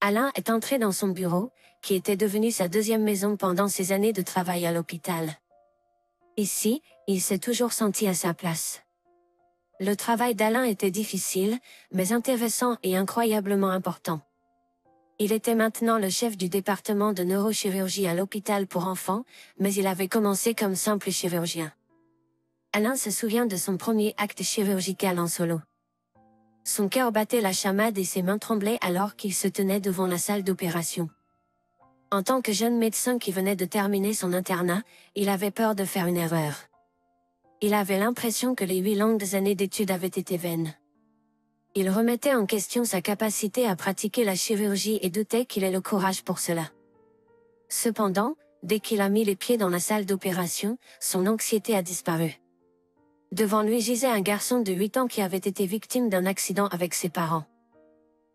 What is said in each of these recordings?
Alain est entré dans son bureau, qui était devenu sa deuxième maison pendant ses années de travail à l'hôpital. Ici, il s'est toujours senti à sa place. Le travail d'Alain était difficile, mais intéressant et incroyablement important. Il était maintenant le chef du département de neurochirurgie à l'hôpital pour enfants, mais il avait commencé comme simple chirurgien. Alain se souvient de son premier acte chirurgical en solo. Son cœur battait la chamade et ses mains tremblaient alors qu'il se tenait devant la salle d'opération. En tant que jeune médecin qui venait de terminer son internat, il avait peur de faire une erreur. Il avait l'impression que les 8 longues années d'études avaient été vaines. Il remettait en question sa capacité à pratiquer la chirurgie et doutait qu'il ait le courage pour cela. Cependant, dès qu'il a mis les pieds dans la salle d'opération, son anxiété a disparu. Devant lui gisait un garçon de 8 ans qui avait été victime d'un accident avec ses parents.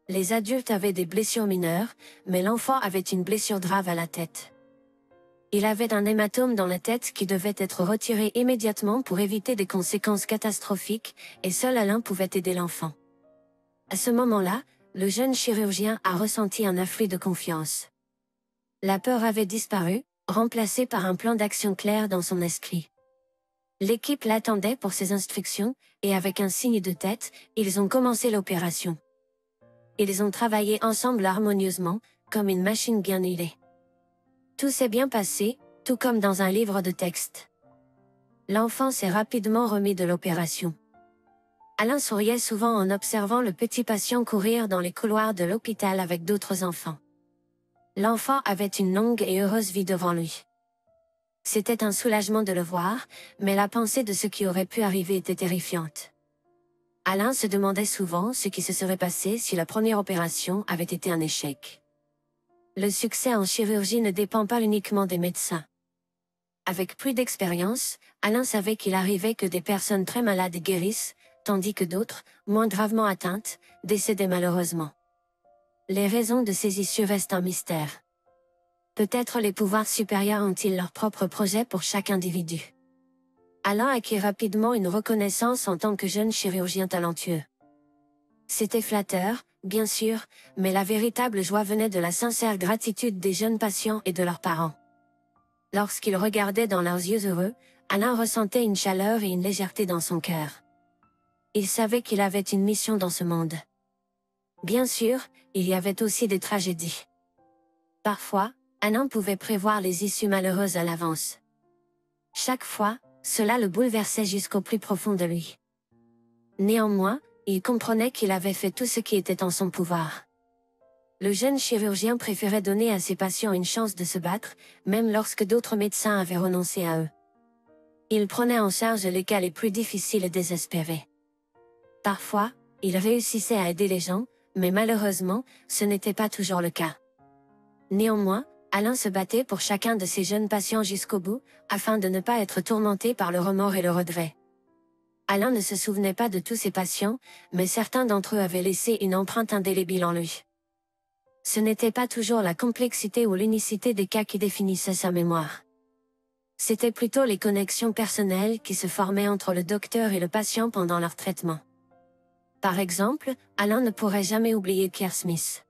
Les adultes avaient des blessures mineures, mais l'enfant avait une blessure grave à la tête. Il avait un hématome dans la tête qui devait être retiré immédiatement pour éviter des conséquences catastrophiques, et seul Alain pouvait aider l'enfant. À ce moment-là, le jeune chirurgien a ressenti un afflux de confiance. La peur avait disparu, remplacée par un plan d'action clair dans son esprit. L'équipe l'attendait pour ses instructions, et avec un signe de tête, ils ont commencé l'opération. Ils ont travaillé ensemble harmonieusement, comme une machine bien huilée. Tout s'est bien passé, tout comme dans un livre de texte. L'enfant s'est rapidement remis de l'opération. Alain souriait souvent en observant le petit patient courir dans les couloirs de l'hôpital avec d'autres enfants. L'enfant avait une longue et heureuse vie devant lui. C'était un soulagement de le voir, mais la pensée de ce qui aurait pu arriver était terrifiante. Alain se demandait souvent ce qui se serait passé si la première opération avait été un échec. Le succès en chirurgie ne dépend pas uniquement des médecins. Avec plus d'expérience, Alain savait qu'il arrivait que des personnes très malades guérissent, tandis que d'autres, moins gravement atteintes, décédaient malheureusement. Les raisons de ces issues restent un mystère. Peut-être les pouvoirs supérieurs ont-ils leur propre projet pour chaque individu. Alain acquit rapidement une reconnaissance en tant que jeune chirurgien talentueux. C'était flatteur, bien sûr, mais la véritable joie venait de la sincère gratitude des jeunes patients et de leurs parents. Lorsqu'ils regardaient dans leurs yeux heureux, Alain ressentait une chaleur et une légèreté dans son cœur. Il savait qu'il avait une mission dans ce monde. Bien sûr, il y avait aussi des tragédies. Parfois, Alain pouvait prévoir les issues malheureuses à l'avance. Chaque fois, cela le bouleversait jusqu'au plus profond de lui. Néanmoins, il comprenait qu'il avait fait tout ce qui était en son pouvoir. Le jeune chirurgien préférait donner à ses patients une chance de se battre, même lorsque d'autres médecins avaient renoncé à eux. Il prenait en charge les cas les plus difficiles et désespérés. Parfois, il réussissait à aider les gens, mais malheureusement, ce n'était pas toujours le cas. Néanmoins, Alain se battait pour chacun de ses jeunes patients jusqu'au bout, afin de ne pas être tourmenté par le remords et le regret. Alain ne se souvenait pas de tous ses patients, mais certains d'entre eux avaient laissé une empreinte indélébile en lui. Ce n'était pas toujours la complexité ou l'unicité des cas qui définissait sa mémoire. C'était plutôt les connexions personnelles qui se formaient entre le docteur et le patient pendant leur traitement. Par exemple, Alain ne pourrait jamais oublier Pierre Smith.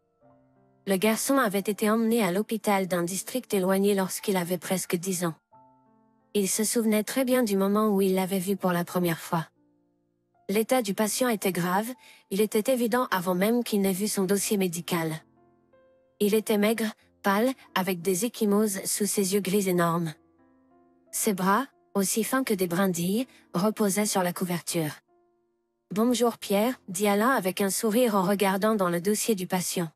Le garçon avait été emmené à l'hôpital d'un district éloigné lorsqu'il avait presque 10 ans. Il se souvenait très bien du moment où il l'avait vu pour la première fois. L'état du patient était grave, il était évident avant même qu'il n'ait vu son dossier médical. Il était maigre, pâle, avec des ecchymoses sous ses yeux gris énormes. Ses bras, aussi fins que des brindilles, reposaient sur la couverture. « Bonjour Pierre », dit Alain avec un sourire en regardant dans le dossier du patient.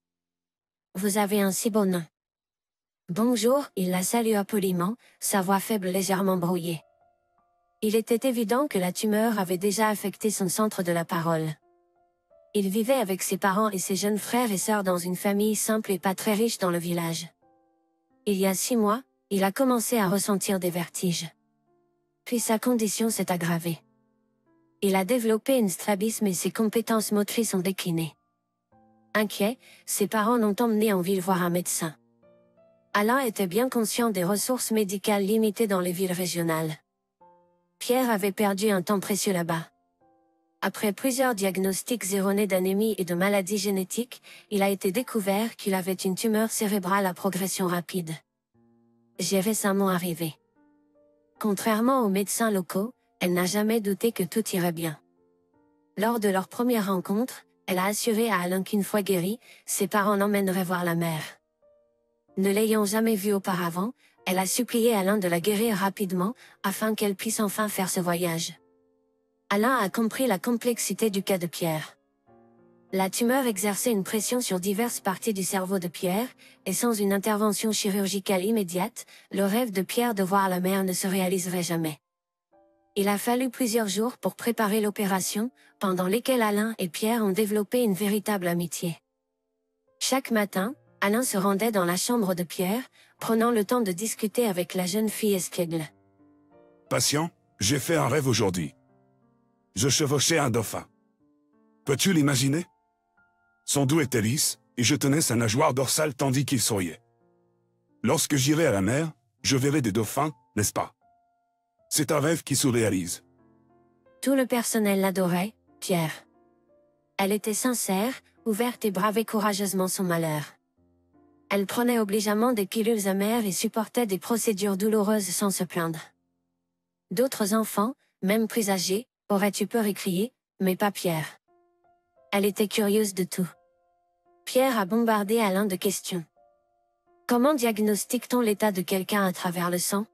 « Vous avez un si beau nom. » « Bonjour », il la salua poliment, sa voix faible légèrement brouillée. Il était évident que la tumeur avait déjà affecté son centre de la parole. Il vivait avec ses parents et ses jeunes frères et sœurs dans une famille simple et pas très riche dans le village. Il y a 6 mois, il a commencé à ressentir des vertiges. Puis sa condition s'est aggravée. Il a développé une strabisme et ses compétences motrices ont décliné. Inquiet, ses parents l'ont emmené en ville voir un médecin. Alain était bien conscient des ressources médicales limitées dans les villes régionales. Pierre avait perdu un temps précieux là-bas. Après plusieurs diagnostics erronés d'anémie et de maladies génétiques, il a été découvert qu'il avait une tumeur cérébrale à progression rapide. J'ai récemment arrivé. Contrairement aux médecins locaux, elle n'a jamais douté que tout irait bien. Lors de leur première rencontre, elle a assuré à Alain qu'une fois guéri, ses parents l'emmèneraient voir la mère. Ne l'ayant jamais vue auparavant, elle a supplié Alain de la guérir rapidement, afin qu'elle puisse enfin faire ce voyage. Alain a compris la complexité du cas de Pierre. La tumeur exerçait une pression sur diverses parties du cerveau de Pierre, et sans une intervention chirurgicale immédiate, le rêve de Pierre de voir la mère ne se réaliserait jamais. Il a fallu plusieurs jours pour préparer l'opération, pendant lesquels Alain et Pierre ont développé une véritable amitié. Chaque matin, Alain se rendait dans la chambre de Pierre, prenant le temps de discuter avec la jeune fille espiègle. Patient, j'ai fait un rêve aujourd'hui. Je chevauchais un dauphin. Peux-tu l'imaginer? Son dos était lisse, et je tenais sa nageoire dorsale tandis qu'il souriait. Lorsque j'irai à la mer, je verrai des dauphins, n'est-ce pas? C'est un rêve qui se réalise. Tout le personnel l'adorait, Pierre. Elle était sincère, ouverte et bravait courageusement son malheur. Elle prenait obligeamment des pilules amères et supportait des procédures douloureuses sans se plaindre. D'autres enfants, même plus âgés, auraient eu peur et crié, mais pas Pierre. Elle était curieuse de tout. Pierre a bombardé Alain de questions. Comment diagnostique-t-on l'état de quelqu'un à travers le sang?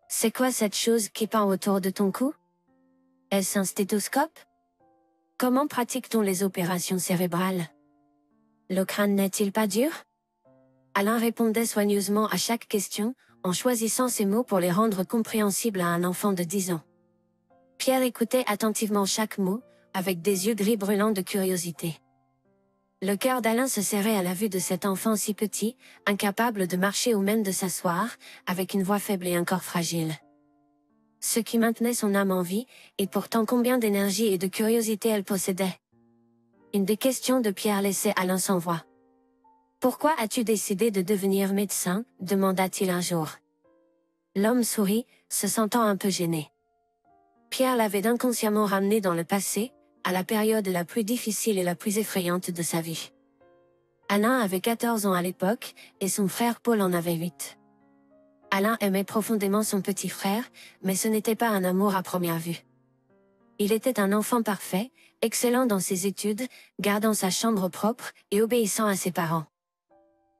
C'est quoi cette chose qui pend autour de ton cou? Est-ce un stéthoscope? Comment pratique-t-on les opérations cérébrales? Le crâne n'est-il pas dur? Alain répondait soigneusement à chaque question, en choisissant ses mots pour les rendre compréhensibles à un enfant de 10 ans. Pierre écoutait attentivement chaque mot, avec des yeux gris brûlants de curiosité. Le cœur d'Alain se serrait à la vue de cet enfant si petit, incapable de marcher ou même de s'asseoir, avec une voix faible et un corps fragile. Ce qui maintenait son âme en vie, et pourtant combien d'énergie et de curiosité elle possédait. Une des questions de Pierre laissait Alain sans voix. « Pourquoi as-tu décidé de devenir médecin ?» demanda-t-il un jour. L'homme sourit, se sentant un peu gêné. Pierre l'avait inconsciemment ramené dans le passé, à la période la plus difficile et la plus effrayante de sa vie. Alain avait 14 ans à l'époque, et son frère Paul en avait 8. Alain aimait profondément son petit frère, mais ce n'était pas un amour à première vue. Il était un enfant parfait, excellent dans ses études, gardant sa chambre propre et obéissant à ses parents.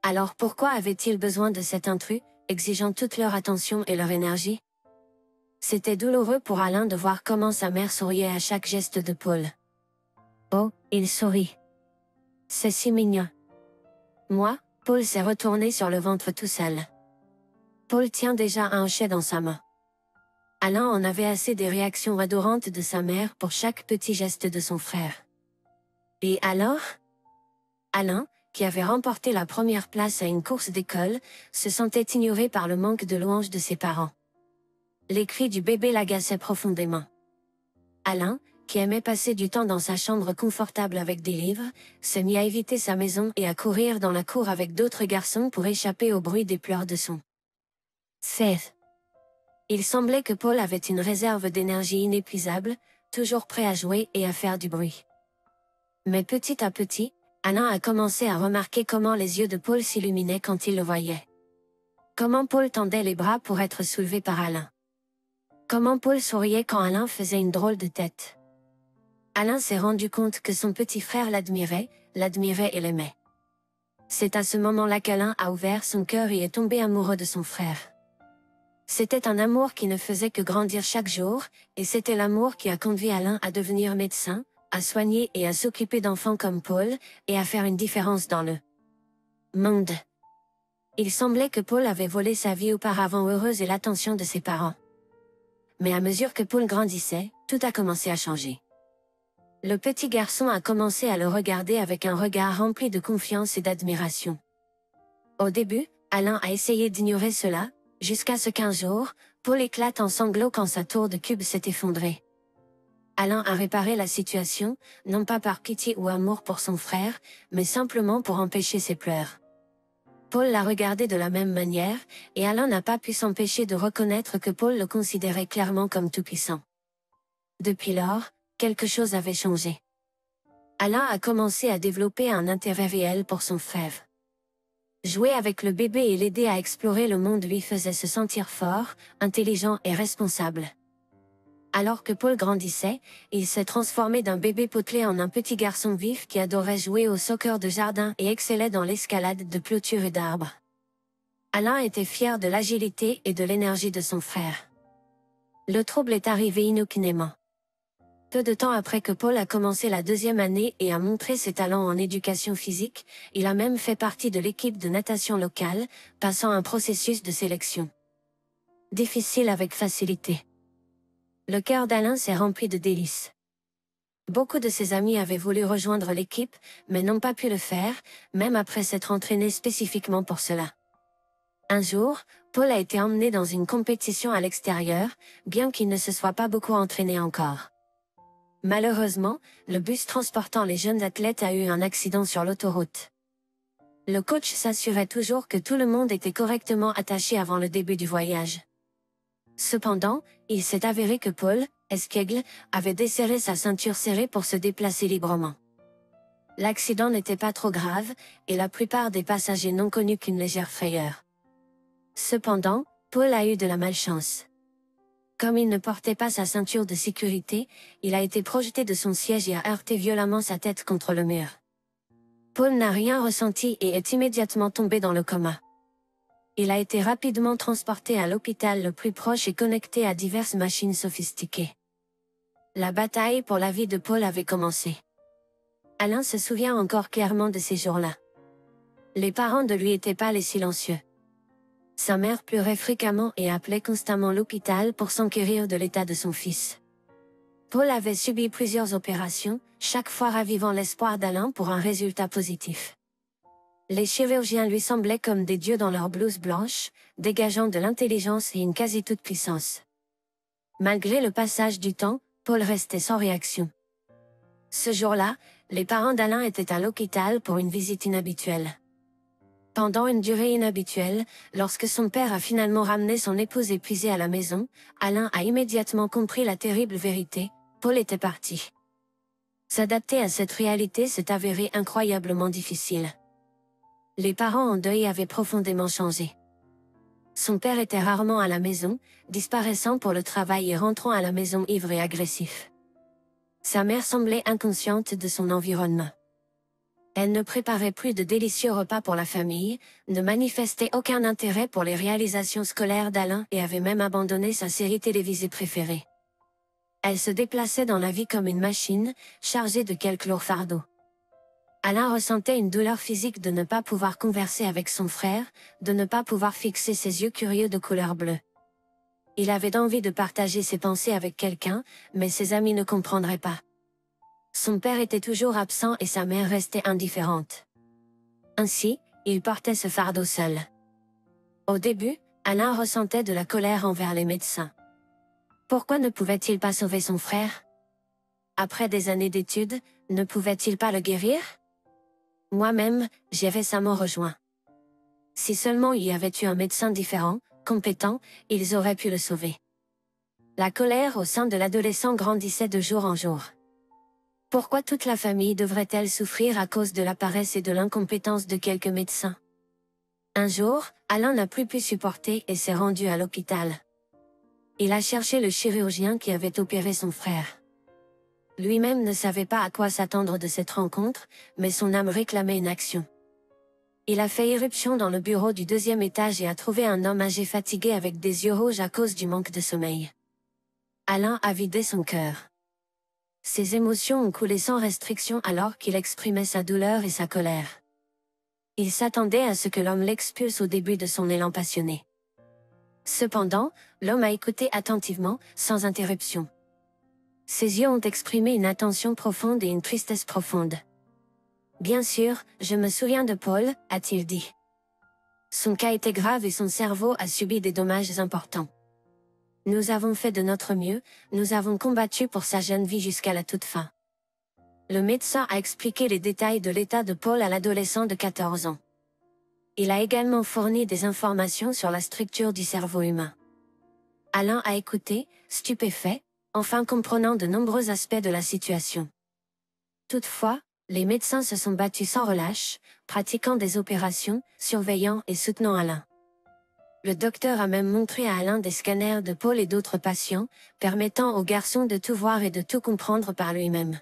Alors pourquoi avait-il besoin de cet intrus, exigeant toute leur attention et leur énergie? C'était douloureux pour Alain de voir comment sa mère souriait à chaque geste de Paul. Oh, il sourit. C'est si mignon. Moi, Paul s'est retourné sur le ventre tout seul. Paul tient déjà un hochet dans sa main. Alain en avait assez des réactions adorantes de sa mère pour chaque petit geste de son frère. Et alors? Alain, qui avait remporté la première place à une course d'école, se sentait ignoré par le manque de louanges de ses parents. Les cris du bébé l'agaçaient profondément. Alain, qui aimait passer du temps dans sa chambre confortable avec des livres, se mit à éviter sa maison et à courir dans la cour avec d'autres garçons pour échapper au bruit des pleurs de son fils. Il semblait que Paul avait une réserve d'énergie inépuisable, toujours prêt à jouer et à faire du bruit. Mais petit à petit, Alain a commencé à remarquer comment les yeux de Paul s'illuminaient quand il le voyait. Comment Paul tendait les bras pour être soulevé par Alain. Comment Paul souriait quand Alain faisait une drôle de tête. Alain s'est rendu compte que son petit frère l'admirait et l'aimait. C'est à ce moment-là qu'Alain a ouvert son cœur et est tombé amoureux de son frère. C'était un amour qui ne faisait que grandir chaque jour, et c'était l'amour qui a conduit Alain à devenir médecin, à soigner et à s'occuper d'enfants comme Paul, et à faire une différence dans le monde. Il semblait que Paul avait volé sa vie auparavant heureuse et l'attention de ses parents. Mais à mesure que Paul grandissait, tout a commencé à changer. Le petit garçon a commencé à le regarder avec un regard rempli de confiance et d'admiration. Au début, Alain a essayé d'ignorer cela, jusqu'à ce qu'un jour, Paul éclate en sanglots quand sa tour de cube s'est effondrée. Alain a réparé la situation, non pas par pitié ou amour pour son frère, mais simplement pour empêcher ses pleurs. Paul l'a regardé de la même manière, et Alain n'a pas pu s'empêcher de reconnaître que Paul le considérait clairement comme tout-puissant. Depuis lors, quelque chose avait changé. Alain a commencé à développer un intérêt réel pour son frère. Jouer avec le bébé et l'aider à explorer le monde lui faisait se sentir fort, intelligent et responsable. Alors que Paul grandissait, il s'est transformé d'un bébé potelé en un petit garçon vif qui adorait jouer au soccer de jardin et excellait dans l'escalade de clôtures et d'arbres. Alain était fier de l'agilité et de l'énergie de son frère. Le trouble est arrivé inopinément. Peu de temps après que Paul a commencé la 2e année et a montré ses talents en éducation physique, il a même fait partie de l'équipe de natation locale, passant un processus de sélection difficile avec facilité. Le cœur d'Alain s'est rempli de délices. Beaucoup de ses amis avaient voulu rejoindre l'équipe, mais n'ont pas pu le faire, même après s'être entraîné spécifiquement pour cela. Un jour, Paul a été emmené dans une compétition à l'extérieur, bien qu'il ne se soit pas beaucoup entraîné encore. Malheureusement, le bus transportant les jeunes athlètes a eu un accident sur l'autoroute. Le coach s'assurait toujours que tout le monde était correctement attaché avant le début du voyage. Cependant, il s'est avéré que Paul, espiègle, avait desserré sa ceinture serrée pour se déplacer librement. L'accident n'était pas trop grave, et la plupart des passagers n'ont connu qu'une légère frayeur. Cependant, Paul a eu de la malchance. Comme il ne portait pas sa ceinture de sécurité, il a été projeté de son siège et a heurté violemment sa tête contre le mur. Paul n'a rien ressenti et est immédiatement tombé dans le coma. Il a été rapidement transporté à l'hôpital le plus proche et connecté à diverses machines sophistiquées. La bataille pour la vie de Paul avait commencé. Alain se souvient encore clairement de ces jours-là. Les parents de lui étaient pâles et silencieux. Sa mère pleurait fréquemment et appelait constamment l'hôpital pour s'enquérir de l'état de son fils. Paul avait subi plusieurs opérations, chaque fois ravivant l'espoir d'Alain pour un résultat positif. Les chirurgiens lui semblaient comme des dieux dans leur blouse blanche, dégageant de l'intelligence et une quasi-toute-puissance. Malgré le passage du temps, Paul restait sans réaction. Ce jour-là, les parents d'Alain étaient à l'hôpital pour une visite inhabituelle. Pendant une durée inhabituelle, lorsque son père a finalement ramené son épouse épuisée à la maison, Alain a immédiatement compris la terrible vérité: Paul était parti. S'adapter à cette réalité s'est avéré incroyablement difficile. Les parents en deuil avaient profondément changé. Son père était rarement à la maison, disparaissant pour le travail et rentrant à la maison ivre et agressif. Sa mère semblait inconsciente de son environnement. Elle ne préparait plus de délicieux repas pour la famille, ne manifestait aucun intérêt pour les réalisations scolaires d'Alain et avait même abandonné sa série télévisée préférée. Elle se déplaçait dans la vie comme une machine, chargée de quelques lourds fardeaux. Alain ressentait une douleur physique de ne pas pouvoir converser avec son frère, de ne pas pouvoir fixer ses yeux curieux de couleur bleue. Il avait envie de partager ses pensées avec quelqu'un, mais ses amis ne comprendraient pas. Son père était toujours absent et sa mère restait indifférente. Ainsi, il portait ce fardeau seul. Au début, Alain ressentait de la colère envers les médecins. Pourquoi ne pouvait-il pas sauver son frère? Après des années d'études, ne pouvait-il pas le guérir? Moi-même, j'ai récemment rejoint. Si seulement il y avait eu un médecin différent, compétent, ils auraient pu le sauver. La colère au sein de l'adolescent grandissait de jour en jour. Pourquoi toute la famille devrait-elle souffrir à cause de la paresse et de l'incompétence de quelques médecins? Un jour, Alain n'a plus pu supporter et s'est rendu à l'hôpital. Il a cherché le chirurgien qui avait opéré son frère. Lui-même ne savait pas à quoi s'attendre de cette rencontre, mais son âme réclamait une action. Il a fait irruption dans le bureau du 2e étage et a trouvé un homme âgé fatigué avec des yeux rouges à cause du manque de sommeil. Alain a vidé son cœur. Ses émotions ont coulé sans restriction alors qu'il exprimait sa douleur et sa colère. Il s'attendait à ce que l'homme l'expulse au début de son élan passionné. Cependant, l'homme a écouté attentivement, sans interruption. Ses yeux ont exprimé une attention profonde et une tristesse profonde. « Bien sûr, je me souviens de Paul », a-t-il dit. Son cas était grave et son cerveau a subi des dommages importants. Nous avons fait de notre mieux, nous avons combattu pour sa jeune vie jusqu'à la toute fin. Le médecin a expliqué les détails de l'état de Paul à l'adolescent de 14 ans. Il a également fourni des informations sur la structure du cerveau humain. Alain a écouté, stupéfait, enfin comprenant de nombreux aspects de la situation. Toutefois, les médecins se sont battus sans relâche, pratiquant des opérations, surveillant et soutenant Alain. Le docteur a même montré à Alain des scanners de Paul et d'autres patients, permettant au garçon de tout voir et de tout comprendre par lui-même.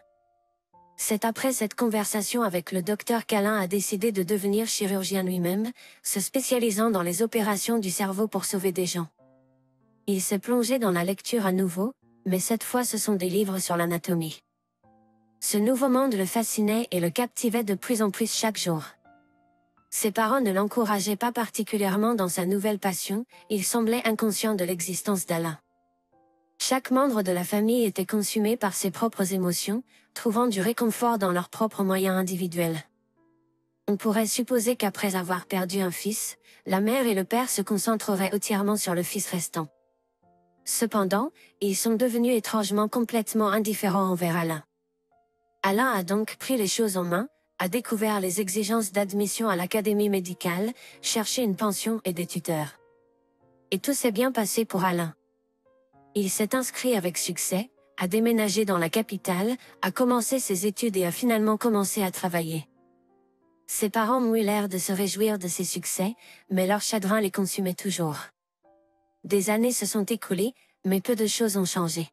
C'est après cette conversation avec le docteur qu'Alain a décidé de devenir chirurgien lui-même, se spécialisant dans les opérations du cerveau pour sauver des gens. Il s'est plongé dans la lecture à nouveau, mais cette fois ce sont des livres sur l'anatomie. Ce nouveau monde le fascinait et le captivait de plus en plus chaque jour. Ses parents ne l'encourageaient pas particulièrement dans sa nouvelle passion, ils semblaient inconscients de l'existence d'Alain. Chaque membre de la famille était consumé par ses propres émotions, trouvant du réconfort dans leurs propres moyens individuels. On pourrait supposer qu'après avoir perdu un fils, la mère et le père se concentreraient entièrement sur le fils restant. Cependant, ils sont devenus étrangement complètement indifférents envers Alain. Alain a donc pris les choses en main, a découvert les exigences d'admission à l'académie médicale, cherché une pension et des tuteurs. Et tout s'est bien passé pour Alain. Il s'est inscrit avec succès, a déménagé dans la capitale, a commencé ses études et a finalement commencé à travailler. Ses parents ont eu l'air de se réjouir de ses succès, mais leur chagrin les consumait toujours. Des années se sont écoulées, mais peu de choses ont changé.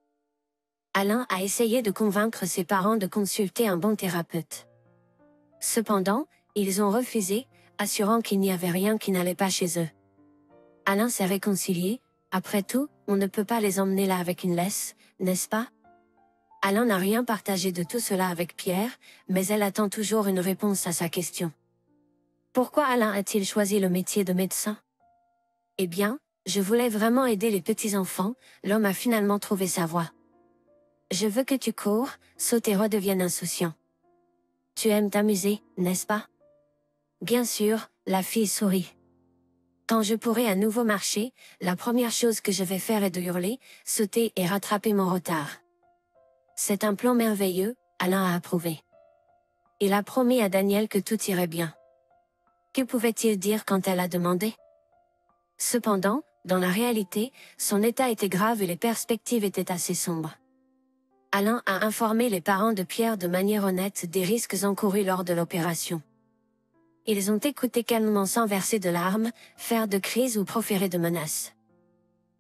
Alain a essayé de convaincre ses parents de consulter un bon thérapeute. Cependant, ils ont refusé, assurant qu'il n'y avait rien qui n'allait pas chez eux. Alain s'est réconcilié, après tout, on ne peut pas les emmener là avec une laisse, n'est-ce pas? Alain n'a rien partagé de tout cela avec Pierre, mais elle attend toujours une réponse à sa question. Pourquoi Alain a-t-il choisi le métier de médecin? Eh bien, je voulais vraiment aider les petits-enfants, l'homme a finalement trouvé sa voie. Je veux que tu cours, sautes et redeviennes insouciant. Tu aimes t'amuser, n'est-ce pas? Bien sûr, la fille sourit. Quand je pourrai à nouveau marcher, la première chose que je vais faire est de hurler, sauter et rattraper mon retard. C'est un plan merveilleux, Alain a approuvé. Il a promis à Daniel que tout irait bien. Que pouvait-il dire quand elle a demandé? Cependant, dans la réalité, son état était grave et les perspectives étaient assez sombres. Alain a informé les parents de Pierre de manière honnête des risques encourus lors de l'opération. Ils ont écouté calmement sans verser de larmes, faire de crises ou proférer de menaces.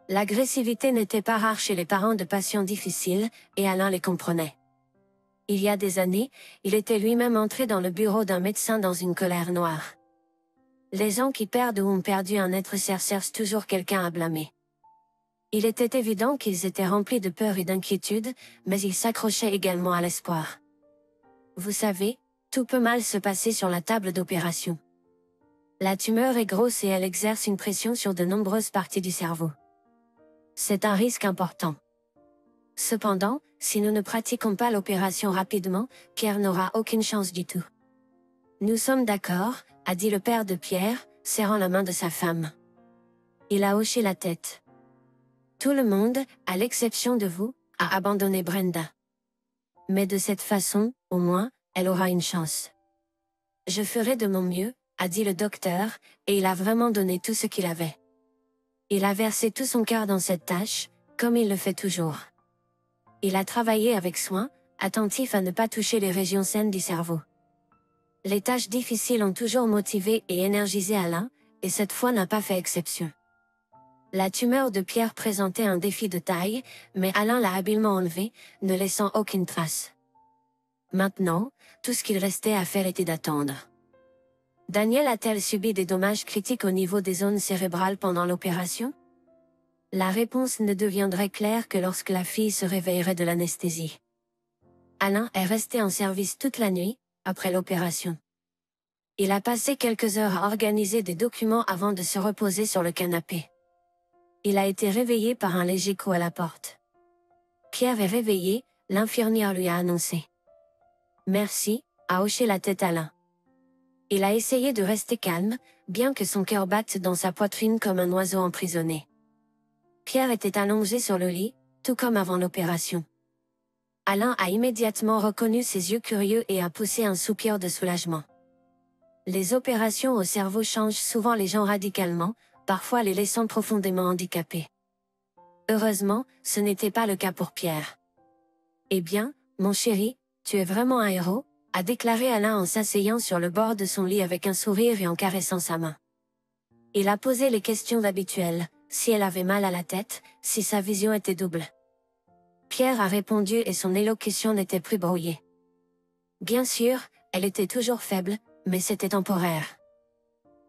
L'agressivité n'était pas rare chez les parents de patients difficiles, et Alain les comprenait. Il y a des années, il était lui-même entré dans le bureau d'un médecin dans une colère noire. Les gens qui perdent ou ont perdu un être cher cherchent toujours quelqu'un à blâmer. Il était évident qu'ils étaient remplis de peur et d'inquiétude, mais ils s'accrochaient également à l'espoir. Vous savez, tout peut mal se passer sur la table d'opération. La tumeur est grosse et elle exerce une pression sur de nombreuses parties du cerveau. C'est un risque important. Cependant, si nous ne pratiquons pas l'opération rapidement, Pierre n'aura aucune chance du tout. Nous sommes d'accord, a dit le père de Pierre, serrant la main de sa femme. Il a hoché la tête. Tout le monde, à l'exception de vous, a abandonné Brenda. Mais de cette façon, au moins, elle aura une chance. Je ferai de mon mieux, a dit le docteur, et il a vraiment donné tout ce qu'il avait. Il a versé tout son cœur dans cette tâche, comme il le fait toujours. Il a travaillé avec soin, attentif à ne pas toucher les régions saines du cerveau. Les tâches difficiles ont toujours motivé et énergisé Alain, et cette fois n'a pas fait exception. La tumeur de Pierre présentait un défi de taille, mais Alain l'a habilement enlevé, ne laissant aucune trace. Maintenant, tout ce qu'il restait à faire était d'attendre. Daniel a-t-elle subi des dommages critiques au niveau des zones cérébrales pendant l'opération? La réponse ne deviendrait claire que lorsque la fille se réveillerait de l'anesthésie. Alain est resté en service toute la nuit, après l'opération. Il a passé quelques heures à organiser des documents avant de se reposer sur le canapé. Il a été réveillé par un léger coup à la porte. Pierre est réveillé, l'infirmière lui a annoncé. Merci, a hoché la tête Alain. Il a essayé de rester calme, bien que son cœur batte dans sa poitrine comme un oiseau emprisonné. Pierre était allongé sur le lit, tout comme avant l'opération. Alain a immédiatement reconnu ses yeux curieux et a poussé un soupir de soulagement. Les opérations au cerveau changent souvent les gens radicalement, parfois les laissant profondément handicapés. Heureusement, ce n'était pas le cas pour Pierre. Eh bien, mon chéri, tu es vraiment un héros, a déclaré Alain en s'asseyant sur le bord de son lit avec un sourire et en caressant sa main. Il a posé les questions habituelles, si elle avait mal à la tête, si sa vision était double. Pierre a répondu et son élocution n'était plus brouillée. Bien sûr, elle était toujours faible, mais c'était temporaire.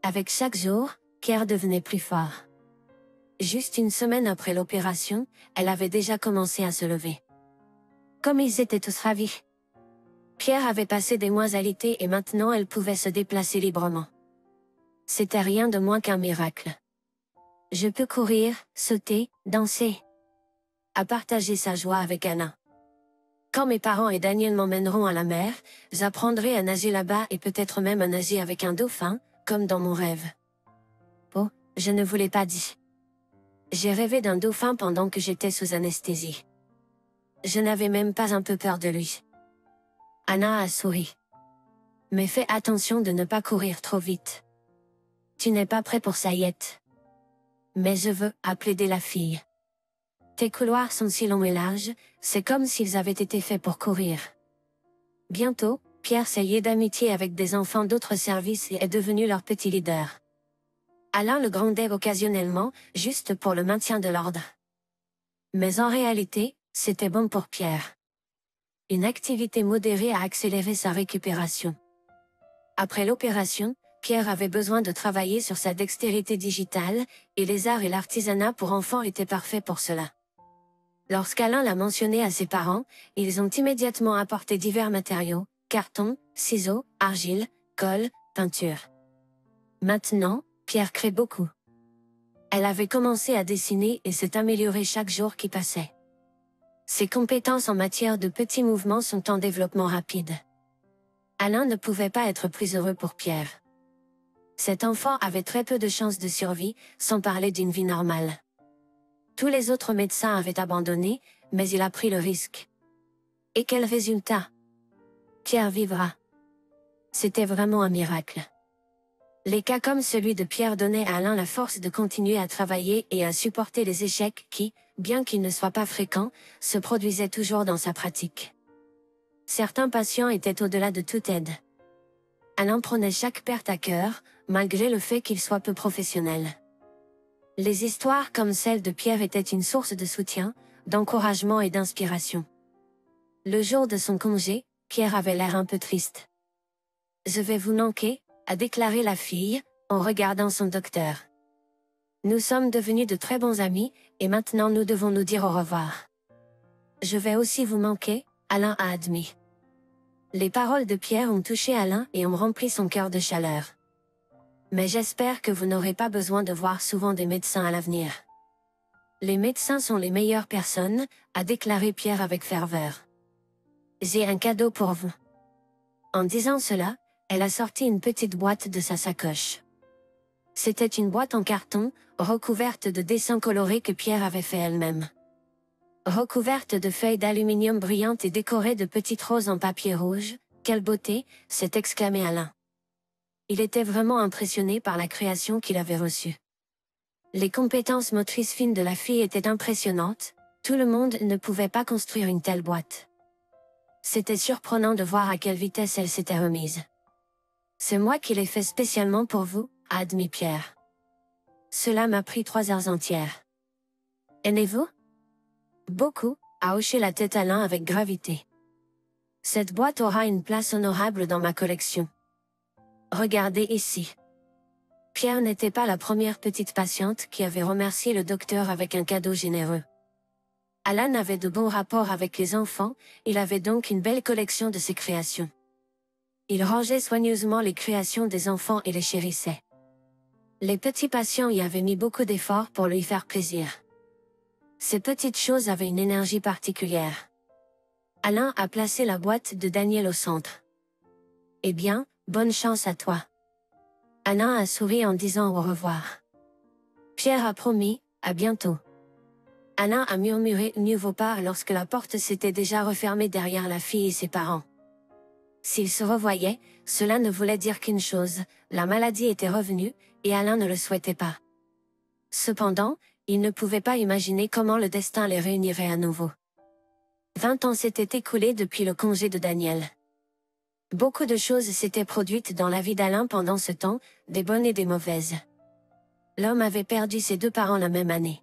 Avec chaque jour, Pierre devenait plus fort. Juste une semaine après l'opération, elle avait déjà commencé à se lever. Comme ils étaient tous ravis. Pierre avait passé des mois alité et maintenant elle pouvait se déplacer librement. C'était rien de moins qu'un miracle. Je peux courir, sauter, danser. A partager sa joie avec Anna. Quand mes parents et Daniel m'emmèneront à la mer, j'apprendrai à nager là-bas et peut-être même à nager avec un dauphin, comme dans mon rêve. Oh, je ne vous l'ai pas dit. J'ai rêvé d'un dauphin pendant que j'étais sous anesthésie. Je n'avais même pas un peu peur de lui. Anna a souri. Mais fais attention de ne pas courir trop vite. Tu n'es pas prêt pour ça yet. Mais je veux, a plaidé la fille. Tes couloirs sont si longs et larges, c'est comme s'ils avaient été faits pour courir. Bientôt, Pierre s'est lié d'amitié avec des enfants d'autres services et est devenu leur petit leader. Alain le grondait occasionnellement, juste pour le maintien de l'ordre. Mais en réalité, c'était bon pour Pierre. Une activité modérée a accéléré sa récupération. Après l'opération, Pierre avait besoin de travailler sur sa dextérité digitale, et les arts et l'artisanat pour enfants étaient parfaits pour cela. Lorsqu'Alain l'a mentionné à ses parents, ils ont immédiatement apporté divers matériaux, carton, ciseaux, argile, colle, peinture. Maintenant, Pierre crée beaucoup. Elle avait commencé à dessiner et s'est améliorée chaque jour qui passait. Ses compétences en matière de petits mouvements sont en développement rapide. Alain ne pouvait pas être plus heureux pour Pierre. Cet enfant avait très peu de chances de survie, sans parler d'une vie normale. Tous les autres médecins avaient abandonné, mais il a pris le risque. Et quel résultat? Pierre vivra. C'était vraiment un miracle. Les cas comme celui de Pierre donnaient à Alain la force de continuer à travailler et à supporter les échecs qui, bien qu'ils ne soient pas fréquents, se produisaient toujours dans sa pratique. Certains patients étaient au-delà de toute aide. Alain prenait chaque perte à cœur, malgré le fait qu'il soit peu professionnel. Les histoires comme celle de Pierre étaient une source de soutien, d'encouragement et d'inspiration. Le jour de son congé, Pierre avait l'air un peu triste. « Je vais vous manquer », a déclaré la fille, en regardant son docteur. « Nous sommes devenus de très bons amis, et maintenant nous devons nous dire au revoir. »« Je vais aussi vous manquer », Alain a admis. Les paroles de Pierre ont touché Alain et ont rempli son cœur de chaleur. « Mais j'espère que vous n'aurez pas besoin de voir souvent des médecins à l'avenir. »« Les médecins sont les meilleures personnes », a déclaré Pierre avec ferveur. « J'ai un cadeau pour vous. » En disant cela, elle a sorti une petite boîte de sa sacoche. C'était une boîte en carton, recouverte de dessins colorés que Pierre avait fait elle-même. Recouverte de feuilles d'aluminium brillantes et décorée de petites roses en papier rouge, « Quelle beauté !» s'est exclamé Alain. Il était vraiment impressionné par la création qu'il avait reçue. Les compétences motrices fines de la fille étaient impressionnantes, tout le monde ne pouvait pas construire une telle boîte. C'était surprenant de voir à quelle vitesse elle s'était remise. « C'est moi qui l'ai fait spécialement pour vous », a admis Pierre. « Cela m'a pris 3 heures entières. »« Aimez-vous » ?»« Beaucoup », a hoché la tête Alain avec gravité. « Cette boîte aura une place honorable dans ma collection. Regardez ici. » Pierre n'était pas la première petite patiente qui avait remercié le docteur avec un cadeau généreux. Alain avait de bons rapports avec les enfants, il avait donc une belle collection de ses créations. Il rangeait soigneusement les créations des enfants et les chérissait. Les petits patients y avaient mis beaucoup d'efforts pour lui faire plaisir. Ces petites choses avaient une énergie particulière. Alain a placé la boîte de Daniel au centre. « Eh bien, bonne chance à toi. » Alain a souri en disant au revoir. Pierre a promis, à bientôt. Alain a murmuré « mieux vaut pas » lorsque la porte s'était déjà refermée derrière la fille et ses parents. S'ils se revoyaient, cela ne voulait dire qu'une chose, la maladie était revenue, et Alain ne le souhaitait pas. Cependant, il ne pouvait pas imaginer comment le destin les réunirait à nouveau. 20 ans s'étaient écoulés depuis le congé de Daniel. Beaucoup de choses s'étaient produites dans la vie d'Alain pendant ce temps, des bonnes et des mauvaises. L'homme avait perdu ses deux parents la même année.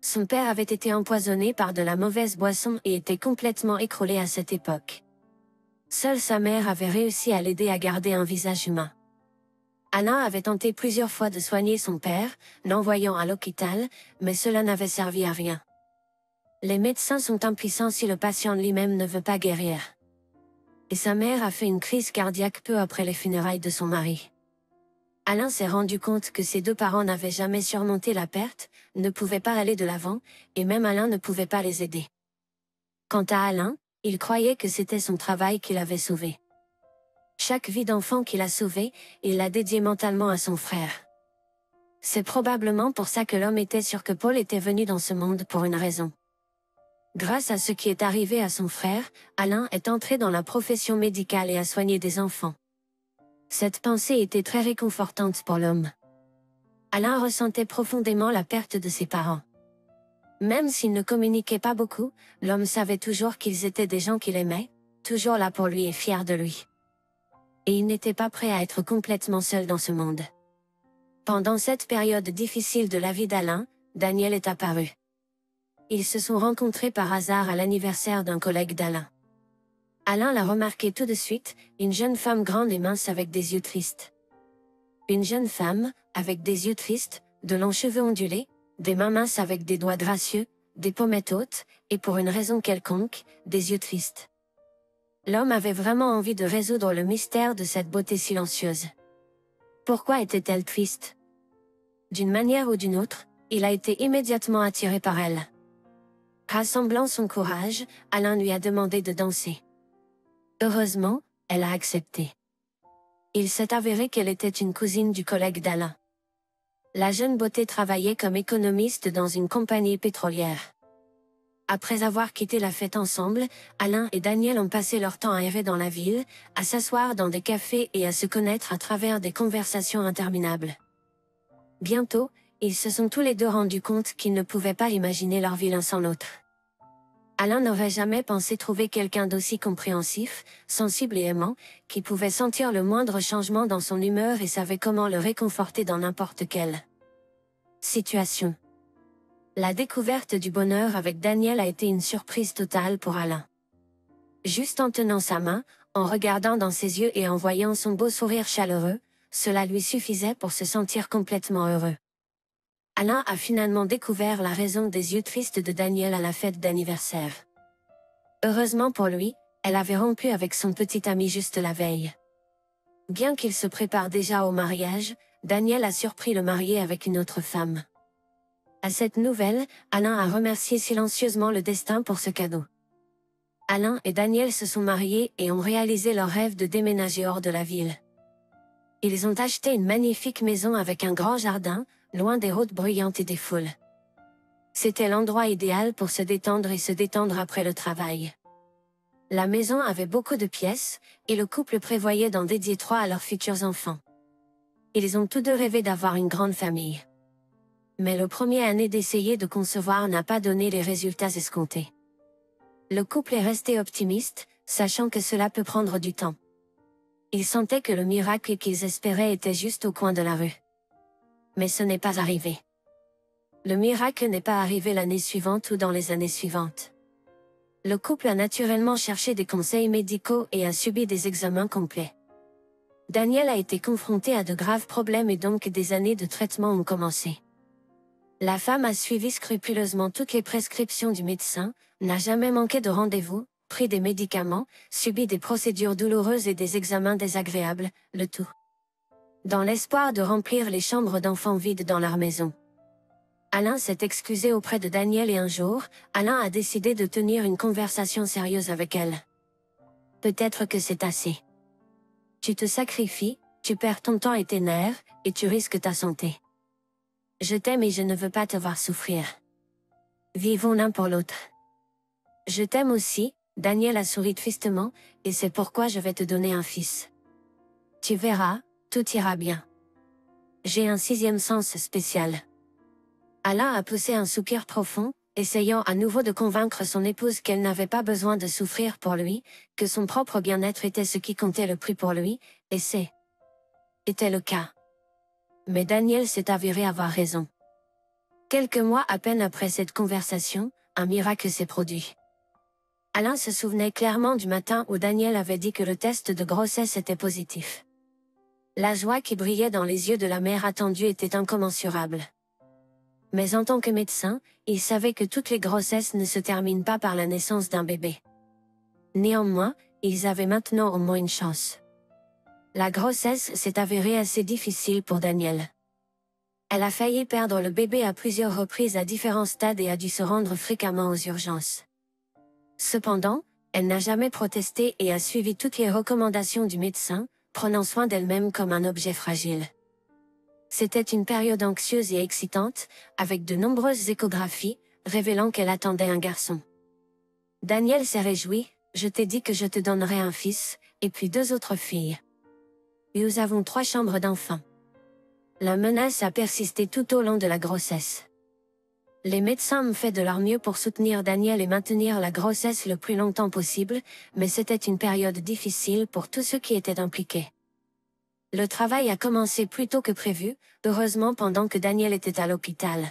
Son père avait été empoisonné par de la mauvaise boisson et était complètement écroulé à cette époque. Seule sa mère avait réussi à l'aider à garder un visage humain. Alain avait tenté plusieurs fois de soigner son père, l'envoyant à l'hôpital, mais cela n'avait servi à rien. Les médecins sont impuissants si le patient lui-même ne veut pas guérir. Et sa mère a fait une crise cardiaque peu après les funérailles de son mari. Alain s'est rendu compte que ses deux parents n'avaient jamais surmonté la perte, ne pouvaient pas aller de l'avant, et même Alain ne pouvait pas les aider. Quant à Alain, il croyait que c'était son travail qui l'avait sauvé. Chaque vie d'enfant qu'il a sauvée, il l'a dédiée mentalement à son frère. C'est probablement pour ça que l'homme était sûr que Paul était venu dans ce monde pour une raison. Grâce à ce qui est arrivé à son frère, Alain est entré dans la profession médicale et a soigné des enfants. Cette pensée était très réconfortante pour l'homme. Alain ressentait profondément la perte de ses parents. Même s'ils ne communiquaient pas beaucoup, l'homme savait toujours qu'ils étaient des gens qu'il aimait, toujours là pour lui et fiers de lui. Et il n'était pas prêt à être complètement seul dans ce monde. Pendant cette période difficile de la vie d'Alain, Daniel est apparu. Ils se sont rencontrés par hasard à l'anniversaire d'un collègue d'Alain. Alain l'a remarqué tout de suite, une jeune femme grande et mince avec des yeux tristes. Une jeune femme, avec des yeux tristes, de longs cheveux ondulés, des mains minces avec des doigts gracieux, des pommettes hautes, et pour une raison quelconque, des yeux tristes. L'homme avait vraiment envie de résoudre le mystère de cette beauté silencieuse. Pourquoi était-elle triste? D'une manière ou d'une autre, il a été immédiatement attiré par elle. Rassemblant son courage, Alain lui a demandé de danser. Heureusement, elle a accepté. Il s'est avéré qu'elle était une cousine du collègue d'Alain. La jeune beauté travaillait comme économiste dans une compagnie pétrolière. Après avoir quitté la fête ensemble, Alain et Daniel ont passé leur temps à errer dans la ville, à s'asseoir dans des cafés et à se connaître à travers des conversations interminables. Bientôt, ils se sont tous les deux rendus compte qu'ils ne pouvaient pas imaginer leur vie l'un sans l'autre. Alain n'aurait jamais pensé trouver quelqu'un d'aussi compréhensif, sensible et aimant, qui pouvait sentir le moindre changement dans son humeur et savait comment le réconforter dans n'importe quelle situation. La découverte du bonheur avec Daniel a été une surprise totale pour Alain. Juste en tenant sa main, en regardant dans ses yeux et en voyant son beau sourire chaleureux, cela lui suffisait pour se sentir complètement heureux. Alain a finalement découvert la raison des yeux tristes de Daniel à la fête d'anniversaire. Heureusement pour lui, elle avait rompu avec son petit ami juste la veille. Bien qu'il se prépare déjà au mariage, Daniel a surpris le marié avec une autre femme. À cette nouvelle, Alain a remercié silencieusement le destin pour ce cadeau. Alain et Daniel se sont mariés et ont réalisé leur rêve de déménager hors de la ville. Ils ont acheté une magnifique maison avec un grand jardin, loin des routes bruyantes et des foules. C'était l'endroit idéal pour se détendre après le travail. La maison avait beaucoup de pièces, et le couple prévoyait d'en dédier 3 à leurs futurs enfants. Ils ont tous deux rêvé d'avoir une grande famille. Mais le premier année d'essayer de concevoir n'a pas donné les résultats escomptés. Le couple est resté optimiste, sachant que cela peut prendre du temps. Ils sentaient que le miracle qu'ils espéraient était juste au coin de la rue. Mais ce n'est pas arrivé. Le miracle n'est pas arrivé l'année suivante ou dans les années suivantes. Le couple a naturellement cherché des conseils médicaux et a subi des examens complets. Daniel a été confronté à de graves problèmes et donc des années de traitement ont commencé. La femme a suivi scrupuleusement toutes les prescriptions du médecin, n'a jamais manqué de rendez-vous, pris des médicaments, subi des procédures douloureuses et des examens désagréables, le tout dans l'espoir de remplir les chambres d'enfants vides dans leur maison. Alain s'est excusé auprès de Daniel et un jour, Alain a décidé de tenir une conversation sérieuse avec elle. Peut-être que c'est assez. Tu te sacrifies, tu perds ton temps et tes nerfs, et tu risques ta santé. Je t'aime et je ne veux pas te voir souffrir. Vivons l'un pour l'autre. Je t'aime aussi, Daniel a souri tristement, et c'est pourquoi je vais te donner un fils. Tu verras, tout ira bien. J'ai un 6e sens spécial. Alain a poussé un soupir profond, essayant à nouveau de convaincre son épouse qu'elle n'avait pas besoin de souffrir pour lui, que son propre bien-être était ce qui comptait le plus pour lui, et était le cas. Mais Daniel s'est avéré avoir raison. Quelques mois à peine après cette conversation, un miracle s'est produit. Alain se souvenait clairement du matin où Daniel avait dit que le test de grossesse était positif. La joie qui brillait dans les yeux de la mère attendue était incommensurable. Mais en tant que médecin, il savait que toutes les grossesses ne se terminent pas par la naissance d'un bébé. Néanmoins, ils avaient maintenant au moins une chance. La grossesse s'est avérée assez difficile pour Daniel. Elle a failli perdre le bébé à plusieurs reprises à différents stades et a dû se rendre fréquemment aux urgences. Cependant, elle n'a jamais protesté et a suivi toutes les recommandations du médecin, prenant soin d'elle-même comme un objet fragile. C'était une période anxieuse et excitante, avec de nombreuses échographies, révélant qu'elle attendait un garçon. Daniel s'est réjoui, je t'ai dit que je te donnerais un fils, et puis 2 autres filles. Nous avons 3 chambres d'enfants. La menace a persisté tout au long de la grossesse. Les médecins ont fait de leur mieux pour soutenir Daniel et maintenir la grossesse le plus longtemps possible, mais c'était une période difficile pour tous ceux qui étaient impliqués. Le travail a commencé plus tôt que prévu, heureusement pendant que Daniel était à l'hôpital.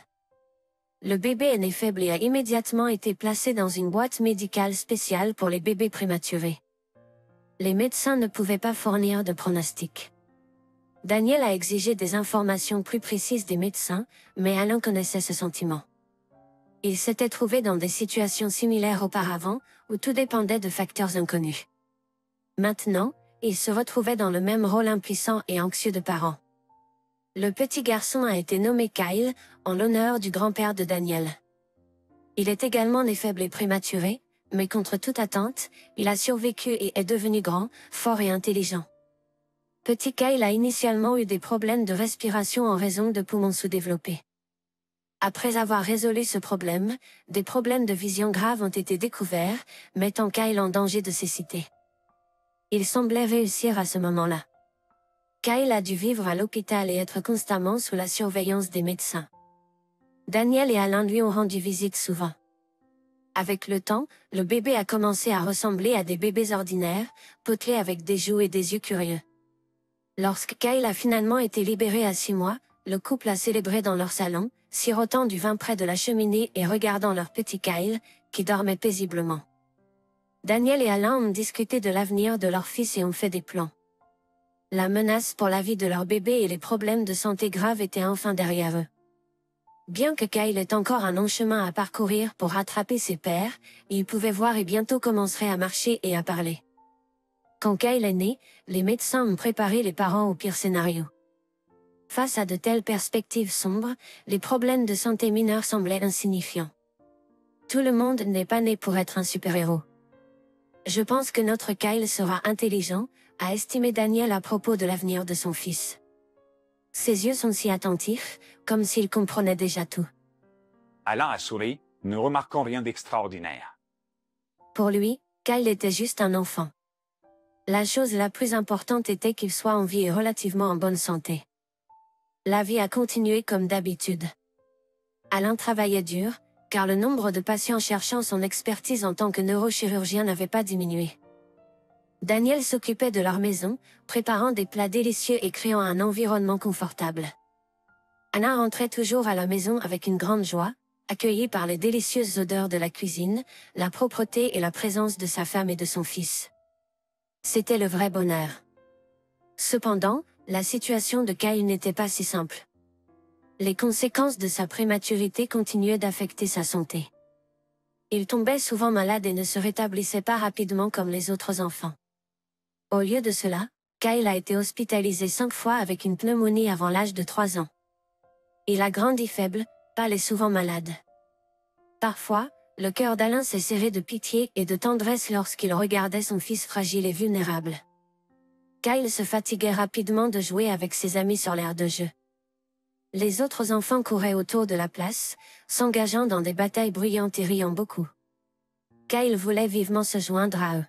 Le bébé est né faible et a immédiatement été placé dans une boîte médicale spéciale pour les bébés prématurés. Les médecins ne pouvaient pas fournir de pronostic. Daniel a exigé des informations plus précises des médecins, mais Alain connaissait ce sentiment. Il s'était trouvé dans des situations similaires auparavant, où tout dépendait de facteurs inconnus. Maintenant, il se retrouvait dans le même rôle impuissant et anxieux de parent. Le petit garçon a été nommé Kyle, en l'honneur du grand-père de Daniel. Il est également né faible et prématuré, mais contre toute attente, il a survécu et est devenu grand, fort et intelligent. Petit Kyle a initialement eu des problèmes de respiration en raison de poumons sous-développés. Après avoir résolu ce problème, des problèmes de vision graves ont été découverts, mettant Kyle en danger de cécité. Il semblait réussir à ce moment-là. Kyle a dû vivre à l'hôpital et être constamment sous la surveillance des médecins. Daniel et Alain lui ont rendu visite souvent. Avec le temps, le bébé a commencé à ressembler à des bébés ordinaires, potelés avec des joues et des yeux curieux. Lorsque Kyle a finalement été libéré à 6 mois, le couple a célébré dans leur salon, sirotant du vin près de la cheminée et regardant leur petit Kyle, qui dormait paisiblement. Daniel et Alain ont discuté de l'avenir de leur fils et ont fait des plans. La menace pour la vie de leur bébé et les problèmes de santé graves étaient enfin derrière eux. Bien que Kyle ait encore un long chemin à parcourir pour rattraper ses pairs, il pouvait voir et bientôt commencerait à marcher et à parler. Quand Kyle est né, les médecins ont préparé les parents au pire scénario. Face à de telles perspectives sombres, les problèmes de santé mineurs semblaient insignifiants. Tout le monde n'est pas né pour être un super-héros. Je pense que notre Kyle sera intelligent, a estimé Daniel à propos de l'avenir de son fils. Ses yeux sont si attentifs, comme s'il comprenait déjà tout. Alain a souri, ne remarquant rien d'extraordinaire. Pour lui, Kyle était juste un enfant. La chose la plus importante était qu'il soit en vie et relativement en bonne santé. La vie a continué comme d'habitude. Alain travaillait dur, car le nombre de patients cherchant son expertise en tant que neurochirurgien n'avait pas diminué. Daniel s'occupait de leur maison, préparant des plats délicieux et créant un environnement confortable. Anna rentrait toujours à la maison avec une grande joie, accueillie par les délicieuses odeurs de la cuisine, la propreté et la présence de sa femme et de son fils. C'était le vrai bonheur. Cependant, la situation de Kyle n'était pas si simple. Les conséquences de sa prématurité continuaient d'affecter sa santé. Il tombait souvent malade et ne se rétablissait pas rapidement comme les autres enfants. Au lieu de cela, Kyle a été hospitalisé 5 fois avec une pneumonie avant l'âge de 3 ans. Il a grandi faible, pâle et souvent malade. Parfois, le cœur d'Alain s'est serré de pitié et de tendresse lorsqu'il regardait son fils fragile et vulnérable. Kyle se fatiguait rapidement de jouer avec ses amis sur l'aire de jeu. Les autres enfants couraient autour de la place, s'engageant dans des batailles bruyantes et riant beaucoup. Kyle voulait vivement se joindre à eux.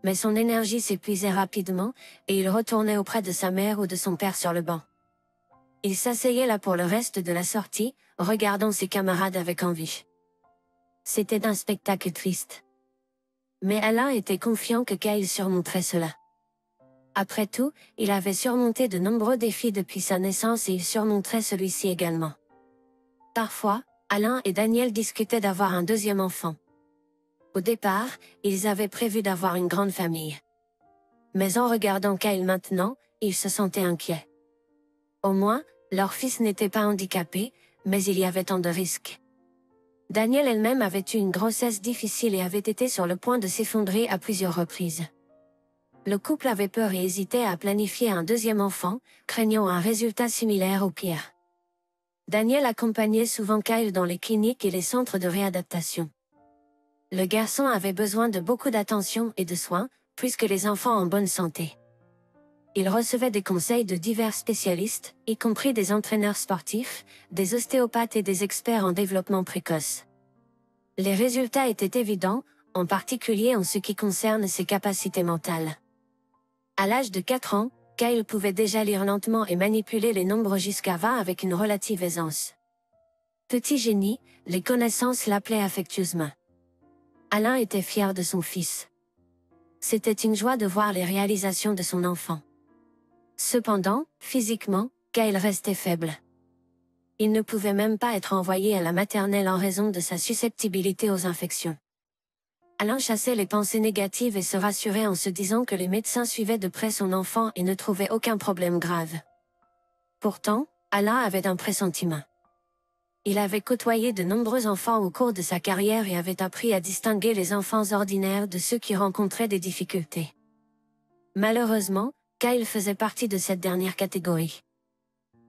Mais son énergie s'épuisait rapidement, et il retournait auprès de sa mère ou de son père sur le banc. Il s'asseyait là pour le reste de la sortie, regardant ses camarades avec envie. C'était un spectacle triste. Mais Alain était confiant que Kyle surmonterait cela. Après tout, il avait surmonté de nombreux défis depuis sa naissance et il surmonterait celui-ci également. Parfois, Alain et Daniel discutaient d'avoir un deuxième enfant. Au départ, ils avaient prévu d'avoir une grande famille. Mais en regardant Kyle maintenant, ils se sentaient inquiets. Au moins, leur fils n'était pas handicapé, mais il y avait tant de risques. Daniel elle-même avait eu une grossesse difficile et avait été sur le point de s'effondrer à plusieurs reprises. Le couple avait peur et hésitait à planifier un deuxième enfant, craignant un résultat similaire au pire. Daniel accompagnait souvent Kyle dans les cliniques et les centres de réadaptation. Le garçon avait besoin de beaucoup d'attention et de soins, puisque les enfants en bonne santé. Il recevait des conseils de divers spécialistes, y compris des entraîneurs sportifs, des ostéopathes et des experts en développement précoce. Les résultats étaient évidents, en particulier en ce qui concerne ses capacités mentales. À l'âge de 4 ans, Kyle pouvait déjà lire lentement et manipuler les nombres jusqu'à 20 avec une relative aisance. Petit génie, les connaissances l'appelaient affectueusement. Alain était fier de son fils. C'était une joie de voir les réalisations de son enfant. Cependant, physiquement, Kyle restait faible. Il ne pouvait même pas être envoyé à la maternelle en raison de sa susceptibilité aux infections. Alain chassait les pensées négatives et se rassurait en se disant que les médecins suivaient de près son enfant et ne trouvaient aucun problème grave. Pourtant, Alain avait un pressentiment. Il avait côtoyé de nombreux enfants au cours de sa carrière et avait appris à distinguer les enfants ordinaires de ceux qui rencontraient des difficultés. Malheureusement, Kyle faisait partie de cette dernière catégorie.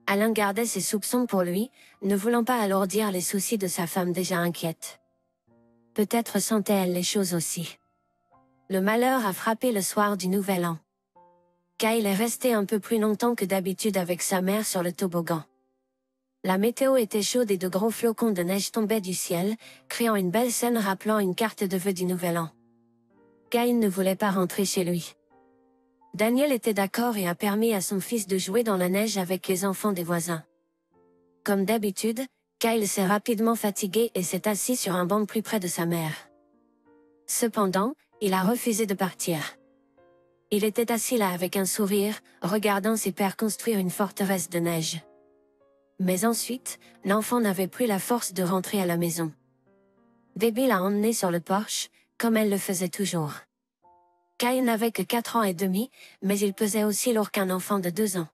Alain gardait ses soupçons pour lui, ne voulant pas alourdir les soucis de sa femme déjà inquiète. Peut-être sentait-elle les choses aussi. Le malheur a frappé le soir du Nouvel An. Kyle est resté un peu plus longtemps que d'habitude avec sa mère sur le toboggan. La météo était chaude et de gros flocons de neige tombaient du ciel, créant une belle scène rappelant une carte de vœux du Nouvel An. Kyle ne voulait pas rentrer chez lui. Daniel était d'accord et a permis à son fils de jouer dans la neige avec les enfants des voisins. Comme d'habitude, Kyle s'est rapidement fatigué et s'est assis sur un banc plus près de sa mère. Cependant, il a refusé de partir. Il était assis là avec un sourire, regardant ses pères construire une forteresse de neige. Mais ensuite, l'enfant n'avait plus la force de rentrer à la maison. Debbie l'a emmené sur le porche, comme elle le faisait toujours. Kyle n'avait que 4 ans et demi, mais il pesait aussi lourd qu'un enfant de 2 ans.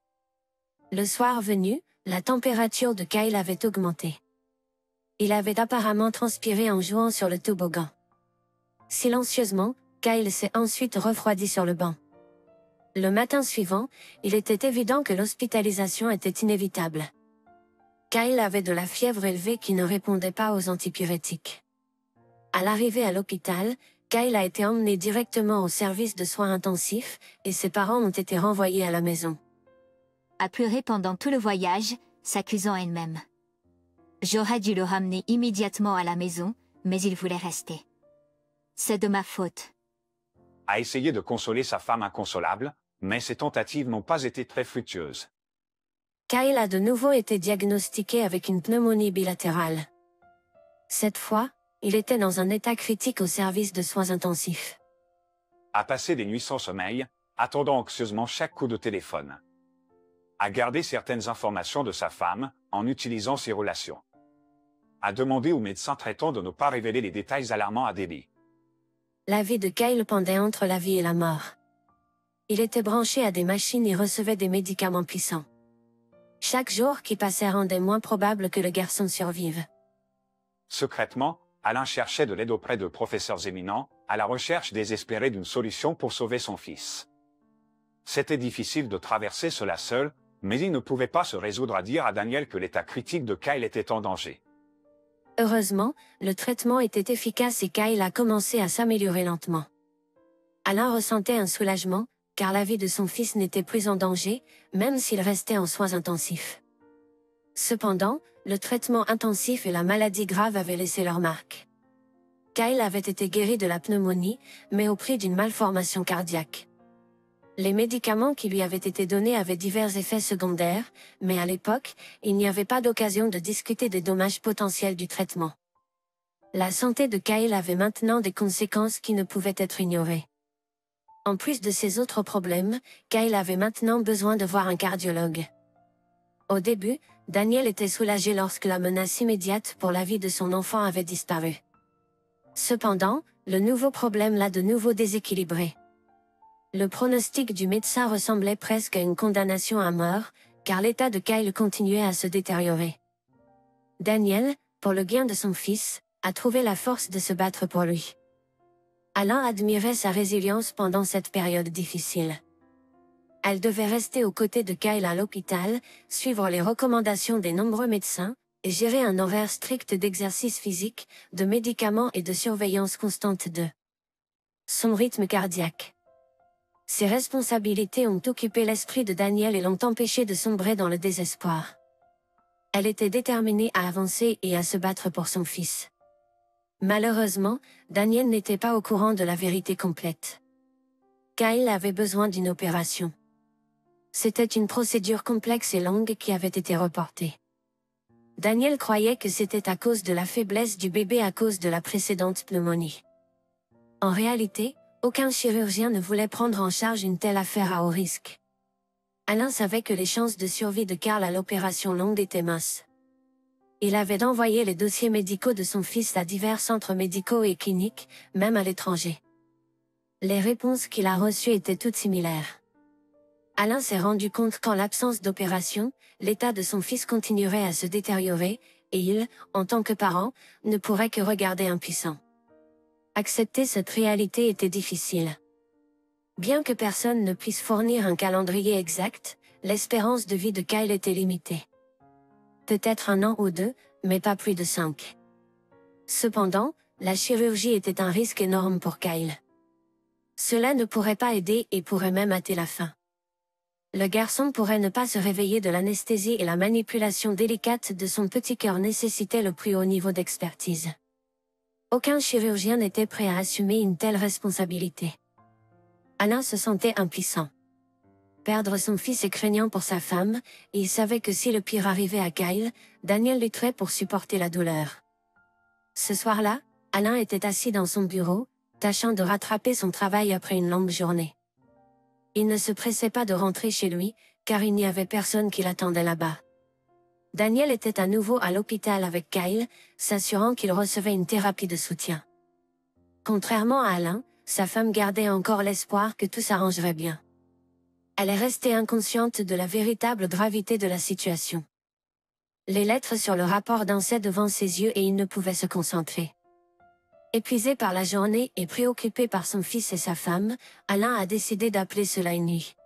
Le soir venu, la température de Kyle avait augmenté. Il avait apparemment transpiré en jouant sur le toboggan. Silencieusement, Kyle s'est ensuite refroidi sur le banc. Le matin suivant, il était évident que l'hospitalisation était inévitable. Kyle avait de la fièvre élevée qui ne répondait pas aux antipyrétiques. À l'arrivée à l'hôpital, Kyle a été emmené directement au service de soins intensifs, et ses parents ont été renvoyés à la maison. A pleuré pendant tout le voyage, s'accusant elle-même. J'aurais dû le ramener immédiatement à la maison, mais il voulait rester. C'est de ma faute. A essayé de consoler sa femme inconsolable, mais ses tentatives n'ont pas été très fructueuses. Kyle a de nouveau été diagnostiqué avec une pneumonie bilatérale. Cette fois, il était dans un état critique au service de soins intensifs. A passé des nuits sans sommeil, attendant anxieusement chaque coup de téléphone. A gardé certaines informations de sa femme, en utilisant ses relations. A demandé au médecin traitant de ne pas révéler les détails alarmants à Debbie. La vie de Kyle pendait entre la vie et la mort. Il était branché à des machines et recevait des médicaments puissants. Chaque jour qui passait rendait moins probable que le garçon survive. Secrètement, Alain cherchait de l'aide auprès de professeurs éminents, à la recherche désespérée d'une solution pour sauver son fils. C'était difficile de traverser cela seul, mais il ne pouvait pas se résoudre à dire à Daniel que l'état critique de Kyle était en danger. Heureusement, le traitement était efficace et Kyle a commencé à s'améliorer lentement. Alain ressentait un soulagement, car la vie de son fils n'était plus en danger, même s'il restait en soins intensifs. Cependant, le traitement intensif et la maladie grave avaient laissé leur marque. Kyle avait été guéri de la pneumonie, mais au prix d'une malformation cardiaque. Les médicaments qui lui avaient été donnés avaient divers effets secondaires, mais à l'époque, il n'y avait pas d'occasion de discuter des dommages potentiels du traitement. La santé de Kyle avait maintenant des conséquences qui ne pouvaient être ignorées. En plus de ses autres problèmes, Kyle avait maintenant besoin de voir un cardiologue. Au début, Daniel était soulagé lorsque la menace immédiate pour la vie de son enfant avait disparu. Cependant, le nouveau problème l'a de nouveau déséquilibré. Le pronostic du médecin ressemblait presque à une condamnation à mort, car l'état de Kyle continuait à se détériorer. Daniel, pour le bien de son fils, a trouvé la force de se battre pour lui. Alain admirait sa résilience pendant cette période difficile. Elle devait rester aux côtés de Kyle à l'hôpital, suivre les recommandations des nombreux médecins, et gérer un horaire strict d'exercice physique, de médicaments et de surveillance constante de son rythme cardiaque. Ces responsabilités ont occupé l'esprit de Daniel et l'ont empêché de sombrer dans le désespoir. Elle était déterminée à avancer et à se battre pour son fils. Malheureusement, Daniel n'était pas au courant de la vérité complète. Kyle avait besoin d'une opération. C'était une procédure complexe et longue qui avait été reportée. Daniel croyait que c'était à cause de la faiblesse du bébé à cause de la précédente pneumonie. En réalité, aucun chirurgien ne voulait prendre en charge une telle affaire à haut risque. Alain savait que les chances de survie de Karl à l'opération longue étaient minces. Il avait envoyé les dossiers médicaux de son fils à divers centres médicaux et cliniques, même à l'étranger. Les réponses qu'il a reçues étaient toutes similaires. Alain s'est rendu compte qu'en l'absence d'opération, l'état de son fils continuerait à se détériorer, et il, en tant que parent, ne pourrait que regarder impuissant. Accepter cette réalité était difficile. Bien que personne ne puisse fournir un calendrier exact, l'espérance de vie de Kyle était limitée. Peut-être 1 an ou 2, mais pas plus de 5. Cependant, la chirurgie était un risque énorme pour Kyle. Cela ne pourrait pas aider et pourrait même hâter la fin. Le garçon pourrait ne pas se réveiller de l'anesthésie et la manipulation délicate de son petit cœur nécessitait le plus haut niveau d'expertise. Aucun chirurgien n'était prêt à assumer une telle responsabilité. Alain se sentait impuissant. Perdre son fils est craignant pour sa femme, et il savait que si le pire arrivait à Kyle, Daniel lutterait pour supporter la douleur. Ce soir-là, Alain était assis dans son bureau, tâchant de rattraper son travail après une longue journée. Il ne se pressait pas de rentrer chez lui, car il n'y avait personne qui l'attendait là-bas. Daniel était à nouveau à l'hôpital avec Kyle, s'assurant qu'il recevait une thérapie de soutien. Contrairement à Alain, sa femme gardait encore l'espoir que tout s'arrangerait bien. Elle est restée inconsciente de la véritable gravité de la situation. Les lettres sur le rapport dansaient devant ses yeux et il ne pouvait se concentrer. Épuisé par la journée et préoccupé par son fils et sa femme, Alain a décidé d'appeler cela une nuit.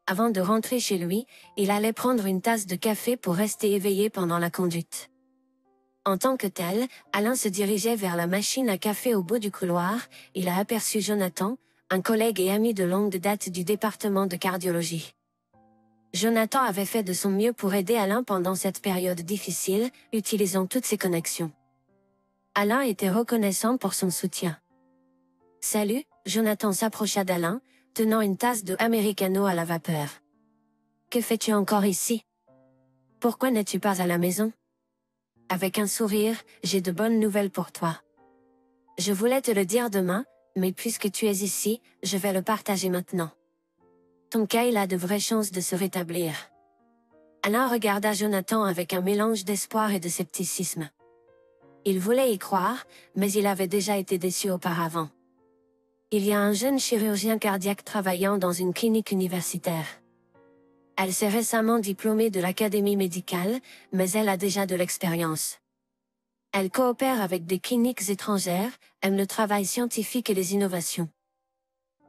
Avant de rentrer chez lui, il allait prendre une tasse de café pour rester éveillé pendant la conduite. En tant que tel, Alain se dirigeait vers la machine à café au bout du couloir, il a aperçu Jonathan, un collègue et ami de longue date du département de cardiologie. Jonathan avait fait de son mieux pour aider Alain pendant cette période difficile, utilisant toutes ses connexions. Alain était reconnaissant pour son soutien. « Salut », Jonathan s'approcha d'Alain, tenant une tasse de americano à la vapeur. « Que fais-tu encore ici? Pourquoi n'es-tu pas à la maison? » Avec un sourire, « J'ai de bonnes nouvelles pour toi. Je voulais te le dire demain, mais puisque tu es ici, je vais le partager maintenant. Ton Kyle a de vraies chances de se rétablir. » Alain regarda Jonathan avec un mélange d'espoir et de scepticisme. Il voulait y croire, mais il avait déjà été déçu auparavant. Il y a un jeune chirurgien cardiaque travaillant dans une clinique universitaire. Elle s'est récemment diplômée de l'académie médicale, mais elle a déjà de l'expérience. Elle coopère avec des cliniques étrangères, aime le travail scientifique et les innovations.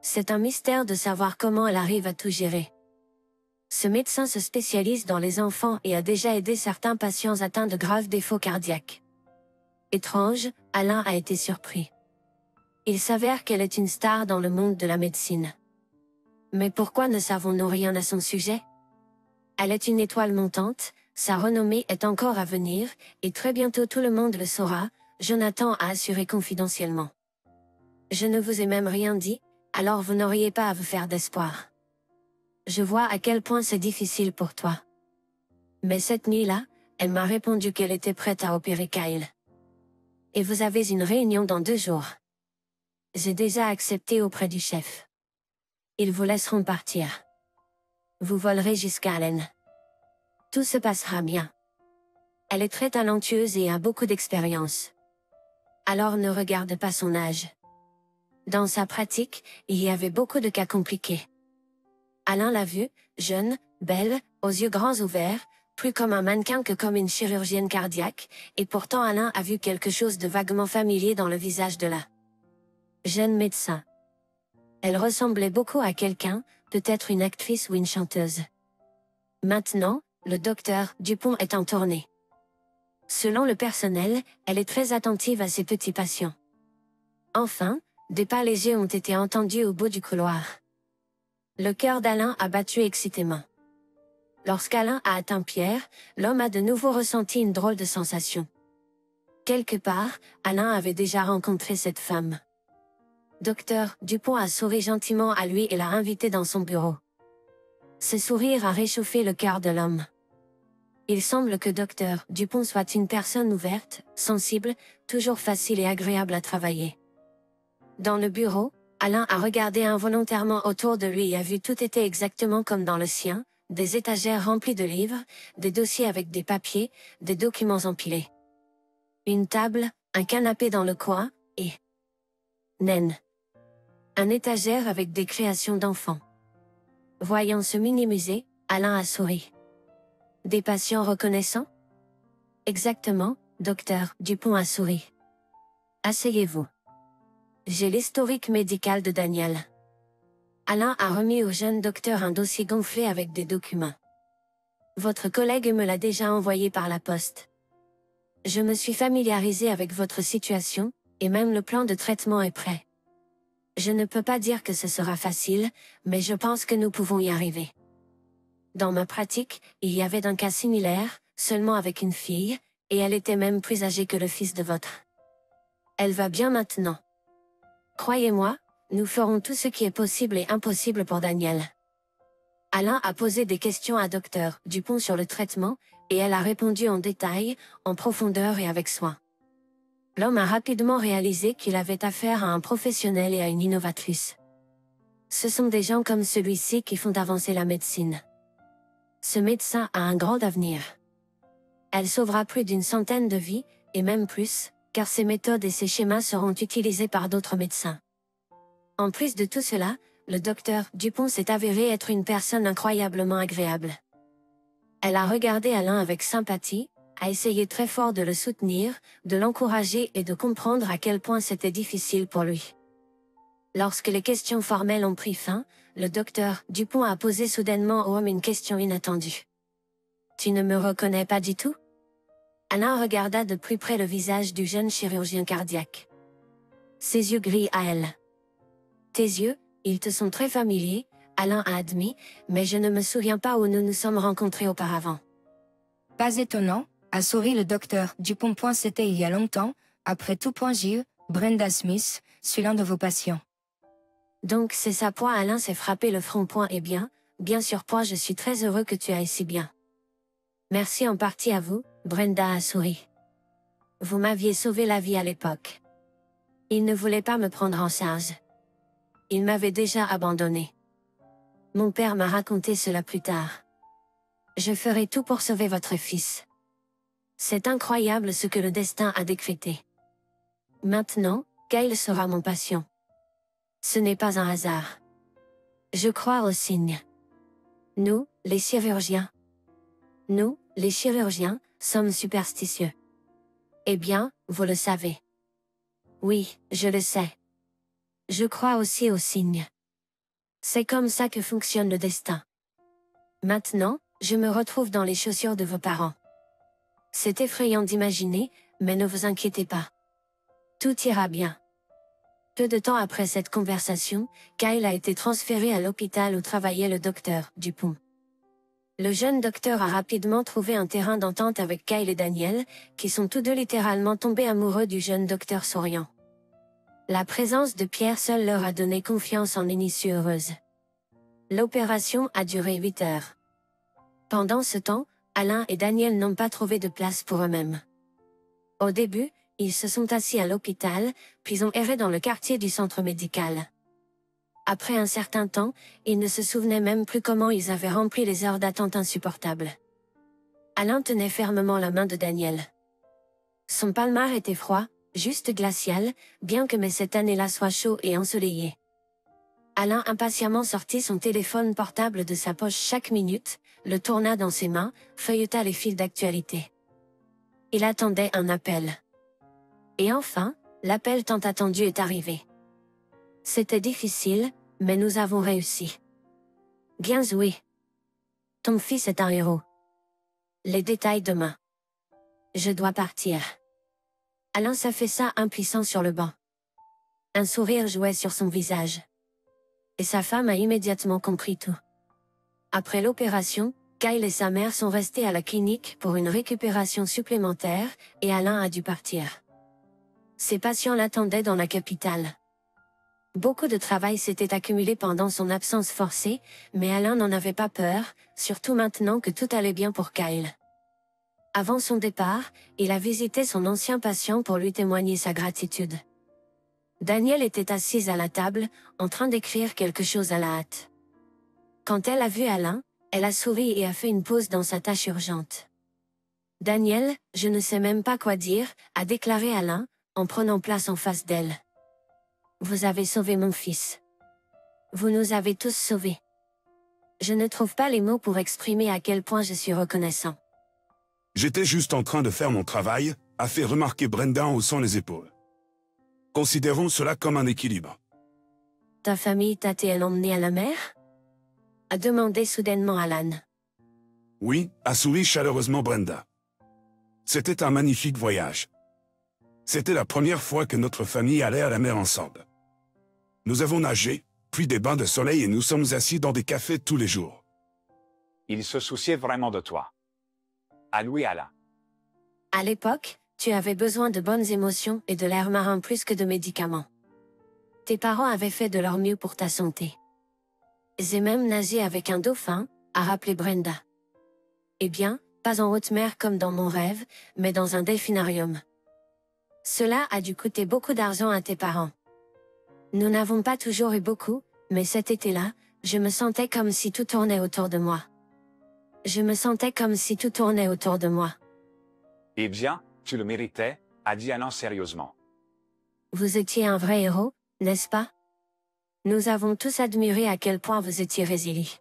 C'est un mystère de savoir comment elle arrive à tout gérer. Ce médecin se spécialise dans les enfants et a déjà aidé certains patients atteints de graves défauts cardiaques. Étrange, Alain a été surpris. Il s'avère qu'elle est une star dans le monde de la médecine. Mais pourquoi ne savons-nous rien à son sujet? Elle est une étoile montante, sa renommée est encore à venir, et très bientôt tout le monde le saura, Jonathan a assuré confidentiellement. Je ne vous ai même rien dit, alors vous n'auriez pas à vous faire d'espoir. Je vois à quel point c'est difficile pour toi. Mais cette nuit-là, elle m'a répondu qu'elle était prête à opérer Kyle. et vous avez une réunion dans 2 jours. J'ai déjà accepté auprès du chef. Ils vous laisseront partir. Vous volerez jusqu'à Allen. Tout se passera bien. Elle est très talentueuse et a beaucoup d'expérience. Alors ne regarde pas son âge. Dans sa pratique, il y avait beaucoup de cas compliqués. Alain l'a vue, jeune, belle, aux yeux grands ouverts, plus comme un mannequin que comme une chirurgienne cardiaque, et pourtant Alain a vu quelque chose de vaguement familier dans le visage de la jeune médecin. Elle ressemblait beaucoup à quelqu'un, peut-être une actrice ou une chanteuse. Maintenant, le docteur Dupont est en tournée. Selon le personnel, elle est très attentive à ses petits patients. Enfin, des pas légers ont été entendus au bout du couloir. Le cœur d'Alain a battu excitément. Lorsqu'Alain a atteint Pierre, l'homme a de nouveau ressenti une drôle de sensation. Quelque part, Alain avait déjà rencontré cette femme. Docteur Dupont a souri gentiment à lui et l'a invité dans son bureau. Ce sourire a réchauffé le cœur de l'homme. Il semble que Docteur Dupont soit une personne ouverte, sensible, toujours facile et agréable à travailler. Dans le bureau, Alain a regardé involontairement autour de lui et a vu tout était exactement comme dans le sien, des étagères remplies de livres, des dossiers avec des papiers, des documents empilés. Une table, un canapé dans le coin, et naine. Un étagère avec des créations d'enfants. Voyant se minimiser, Alain a souri. Des patients reconnaissants? Exactement, docteur Dupont a souri. Asseyez-vous. J'ai l'historique médical de Daniel. Alain a remis au jeune docteur un dossier gonflé avec des documents. Votre collègue me l'a déjà envoyé par la poste. Je me suis familiarisé avec votre situation, et même le plan de traitement est prêt. Je ne peux pas dire que ce sera facile, mais je pense que nous pouvons y arriver. Dans ma pratique, il y avait un cas similaire, seulement avec une fille, et elle était même plus âgée que le fils de votre. Elle va bien maintenant. Croyez-moi, nous ferons tout ce qui est possible et impossible pour Daniel. Alain a posé des questions à Dr Dupont sur le traitement, et elle a répondu en détail, en profondeur et avec soin. L'homme a rapidement réalisé qu'il avait affaire à un professionnel et à une innovatrice. Ce sont des gens comme celui-ci qui font avancer la médecine. Ce médecin a un grand avenir. Elle sauvera plus d'une centaine de vies, et même plus, car ses méthodes et ses schémas seront utilisés par d'autres médecins. En plus de tout cela, le docteur Dupont s'est avéré être une personne incroyablement agréable. Elle a regardé Alain avec sympathie, a essayé très fort de le soutenir, de l'encourager et de comprendre à quel point c'était difficile pour lui. Lorsque les questions formelles ont pris fin, le docteur Dupont a posé soudainement au homme une question inattendue. « Tu ne me reconnais pas du tout ?» Alain regarda de plus près le visage du jeune chirurgien cardiaque. Ses yeux gris à elle. « Tes yeux, ils te sont très familiers, » Alain a admis, « mais je ne me souviens pas où nous nous sommes rencontrés auparavant. » Pas étonnant, a souri le docteur Dupont. C'était il y a longtemps, après tout. J.E. Brenda Smith, suis l'un de vos patients. Donc c'est ça. Alain s'est frappé le front. Eh bien sûr. Je suis très heureux que tu ailles si bien. Merci en partie à vous, Brenda a souri. Vous m'aviez sauvé la vie à l'époque. Il ne voulait pas me prendre en charge. Il m'avait déjà abandonné. Mon père m'a raconté cela plus tard. Je ferai tout pour sauver votre fils. C'est incroyable ce que le destin a décrété. Maintenant, Kyle sera mon patient. Ce n'est pas un hasard. Je crois aux signes. Nous, les chirurgiens, sommes superstitieux. Eh bien, vous le savez. Oui, je le sais. Je crois aussi aux signes. C'est comme ça que fonctionne le destin. Maintenant, je me retrouve dans les chaussures de vos parents. C'est effrayant d'imaginer, mais ne vous inquiétez pas. Tout ira bien. Peu de temps après cette conversation, Kyle a été transféré à l'hôpital où travaillait le docteur Dupont. Le jeune docteur a rapidement trouvé un terrain d'entente avec Kyle et Daniel, qui sont tous deux littéralement tombés amoureux du jeune docteur souriant. La présence de Pierre seul leur a donné confiance en une issue heureuse. L'opération a duré 8 heures. Pendant ce temps, Alain et Daniel n'ont pas trouvé de place pour eux-mêmes. Au début, ils se sont assis à l'hôpital, puis ont erré dans le quartier du centre médical. Après un certain temps, ils ne se souvenaient même plus comment ils avaient rempli les heures d'attente insupportables. Alain tenait fermement la main de Daniel. Son palmar était froid, juste glacial, bien que cette année-là soit chaud et ensoleillé. Alain impatiemment sortit son téléphone portable de sa poche chaque minute, le tourna dans ses mains, feuilleta les fils d'actualité. Il attendait un appel. Et enfin, l'appel tant attendu est arrivé. C'était difficile, mais nous avons réussi. Bien joué. Ton fils est un héros. Les détails demain. Je dois partir. Alain s'affaissa impuissant sur le banc. Un sourire jouait sur son visage. Et sa femme a immédiatement compris tout. Après l'opération, Kyle et sa mère sont restés à la clinique pour une récupération supplémentaire, et Alain a dû partir. Ses patients l'attendaient dans la capitale. Beaucoup de travail s'était accumulé pendant son absence forcée, mais Alain n'en avait pas peur, surtout maintenant que tout allait bien pour Kyle. Avant son départ, il a visité son ancien patient pour lui témoigner sa gratitude. Daniel était assise à la table, en train d'écrire quelque chose à la hâte. Quand elle a vu Alain, elle a souri et a fait une pause dans sa tâche urgente. « Daniel, je ne sais même pas quoi dire », a déclaré Alain, en prenant place en face d'elle. « Vous avez sauvé mon fils. Vous nous avez tous sauvés. Je ne trouve pas les mots pour exprimer à quel point je suis reconnaissant. » J'étais juste en train de faire mon travail, a fait remarquer Brenda en haussant les épaules. Considérons cela comme un équilibre. Ta famille t'a-t-elle emmené à la mer? A demandé soudainement Alan. Oui, a souri chaleureusement Brenda. C'était un magnifique voyage. C'était la première fois que notre famille allait à la mer ensemble. Nous avons nagé, puis des bains de soleil et nous sommes assis dans des cafés tous les jours. Il se souciait vraiment de toi. À Louis Alain. À l'époque, tu avais besoin de bonnes émotions et de l'air marin plus que de médicaments. Tes parents avaient fait de leur mieux pour ta santé. J'ai même nagé avec un dauphin, a rappelé Brenda. Eh bien, pas en haute mer comme dans mon rêve, mais dans un delphinarium. Cela a dû coûter beaucoup d'argent à tes parents. Nous n'avons pas toujours eu beaucoup, mais cet été-là, je me sentais comme si tout tournait autour de moi. Je me sentais comme si tout tournait autour de moi. Eh bien, tu le méritais, a dit Alain sérieusement. Vous étiez un vrai héros, n'est-ce pas? Nous avons tous admiré à quel point vous étiez résilient.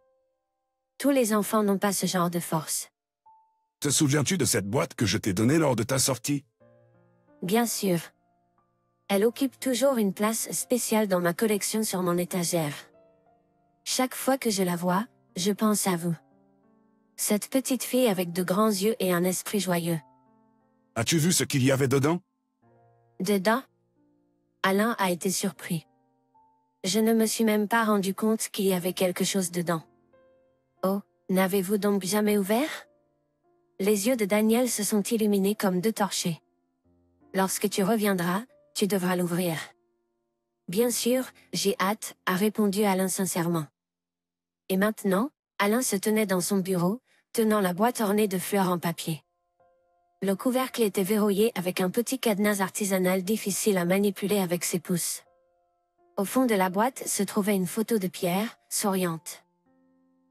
Tous les enfants n'ont pas ce genre de force. Te souviens-tu de cette boîte que je t'ai donnée lors de ta sortie? Bien sûr. Elle occupe toujours une place spéciale dans ma collection sur mon étagère. Chaque fois que je la vois, je pense à vous. Cette petite fille avec de grands yeux et un esprit joyeux. As-tu vu ce qu'il y avait dedans? Dedans? Alain a été surpris. Je ne me suis même pas rendu compte qu'il y avait quelque chose dedans. Oh, n'avez-vous donc jamais ouvert? Les yeux de Daniel se sont illuminés comme deux torchers. Lorsque tu reviendras, tu devras l'ouvrir. Bien sûr, j'ai hâte, a répondu Alain sincèrement. Et maintenant, Alain se tenait dans son bureau, tenant la boîte ornée de fleurs en papier. Le couvercle était verrouillé avec un petit cadenas artisanal difficile à manipuler avec ses pouces. Au fond de la boîte se trouvait une photo de Pierre, souriante.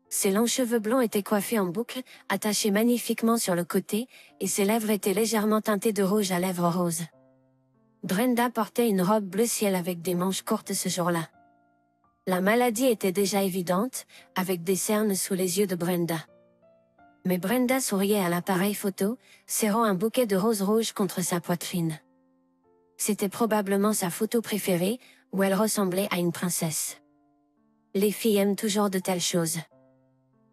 Ses longs cheveux blonds étaient coiffés en boucle, attachés magnifiquement sur le côté, et ses lèvres étaient légèrement teintées de rouge à lèvres roses. Brenda portait une robe bleu ciel avec des manches courtes ce jour-là. La maladie était déjà évidente, avec des cernes sous les yeux de Brenda. Mais Brenda souriait à l'appareil photo, serrant un bouquet de roses rouges contre sa poitrine. C'était probablement sa photo préférée, où elle ressemblait à une princesse. Les filles aiment toujours de telles choses.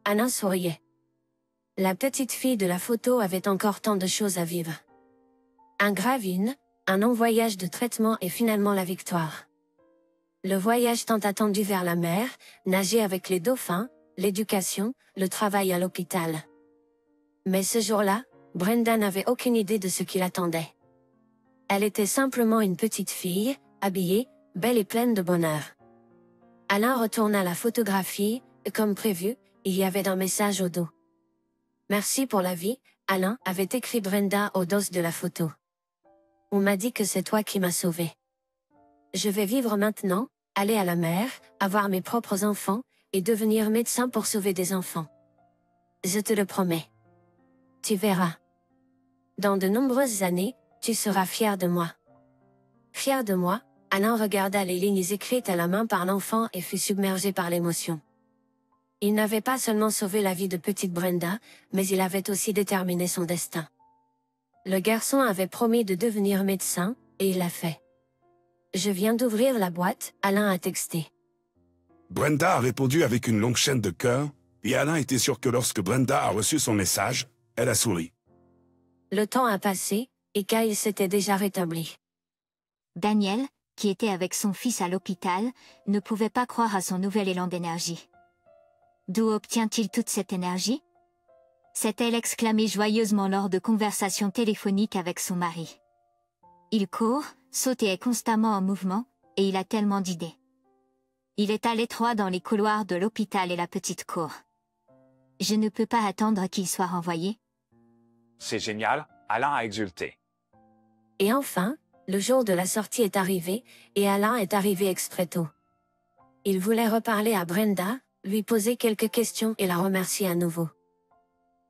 Alain souriait. La petite fille de la photo avait encore tant de choses à vivre. Un gravine, un long voyage de traitement et finalement la victoire. Le voyage tant attendu vers la mer, nager avec les dauphins, l'éducation, le travail à l'hôpital. Mais ce jour-là, Brenda n'avait aucune idée de ce qui l'attendait. Elle était simplement une petite fille, habillée, belle et pleine de bonheur. Alain retourna la photographie, et comme prévu, il y avait un message au dos. Merci pour la vie, Alain, avait écrit Brenda au dos de la photo. On m'a dit que c'est toi qui m'as sauvé. Je vais vivre maintenant, aller à la mer, avoir mes propres enfants, et devenir médecin pour sauver des enfants. Je te le promets. Tu verras. Dans de nombreuses années, tu seras fier de moi. Fier de moi, Alan regarda les lignes écrites à la main par l'enfant et fut submergé par l'émotion. Il n'avait pas seulement sauvé la vie de petite Brenda, mais il avait aussi déterminé son destin. Le garçon avait promis de devenir médecin, et il l'a fait. Je viens d'ouvrir la boîte, Alain a texté. Brenda a répondu avec une longue chaîne de cœur, et Alain était sûr que lorsque Brenda a reçu son message, elle a souri. Le temps a passé, et Kyle s'était déjà rétabli. Daniel, qui était avec son fils à l'hôpital, ne pouvait pas croire à son nouvel élan d'énergie. D'où obtient-il toute cette énergie? S'est-elle exclamée joyeusement lors de conversations téléphoniques avec son mari. Il court, saute et est constamment en mouvement, et il a tellement d'idées. Il est à l'étroit dans les couloirs de l'hôpital et la petite cour. Je ne peux pas attendre qu'il soit renvoyé. C'est génial, Alain a exulté. Et enfin, le jour de la sortie est arrivé, et Alain est arrivé exprès tôt. Il voulait reparler à Brenda, lui poser quelques questions et la remercier à nouveau.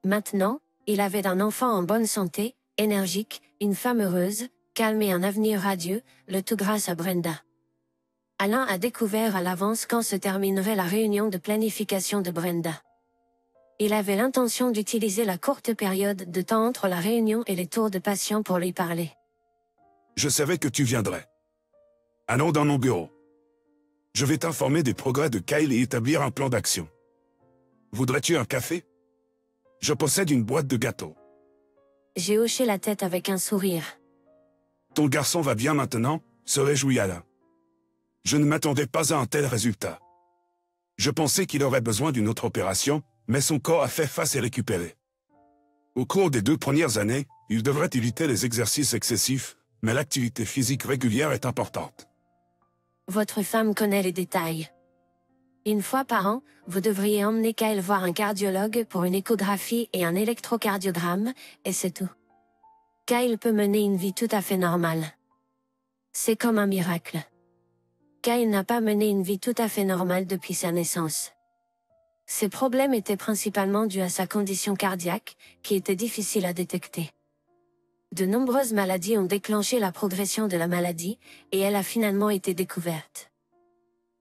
Maintenant, il avait un enfant en bonne santé, énergique, une femme heureuse, calme et un avenir radieux, le tout grâce à Brenda. Alain a découvert à l'avance quand se terminerait la réunion de planification de Brenda. Il avait l'intention d'utiliser la courte période de temps entre la réunion et les tours de patients pour lui parler. Je savais que tu viendrais. Allons dans mon bureau. Je vais t'informer des progrès de Kyle et établir un plan d'action. Voudrais-tu un café? Je possède une boîte de gâteaux. J'ai hoché la tête avec un sourire. Ton garçon va bien maintenant, se réjouit Alain. Je ne m'attendais pas à un tel résultat. Je pensais qu'il aurait besoin d'une autre opération, mais son corps a fait face et récupéré. Au cours des 2 premières années, il devrait éviter les exercices excessifs, mais l'activité physique régulière est importante. Votre femme connaît les détails. Une fois par an, vous devriez emmener Kyle voir un cardiologue pour une échographie et un électrocardiogramme, et c'est tout. Kyle peut mener une vie tout à fait normale. C'est comme un miracle. Kyle n'a pas mené une vie tout à fait normale depuis sa naissance. Ses problèmes étaient principalement dus à sa condition cardiaque, qui était difficile à détecter. De nombreuses maladies ont déclenché la progression de la maladie, et elle a finalement été découverte.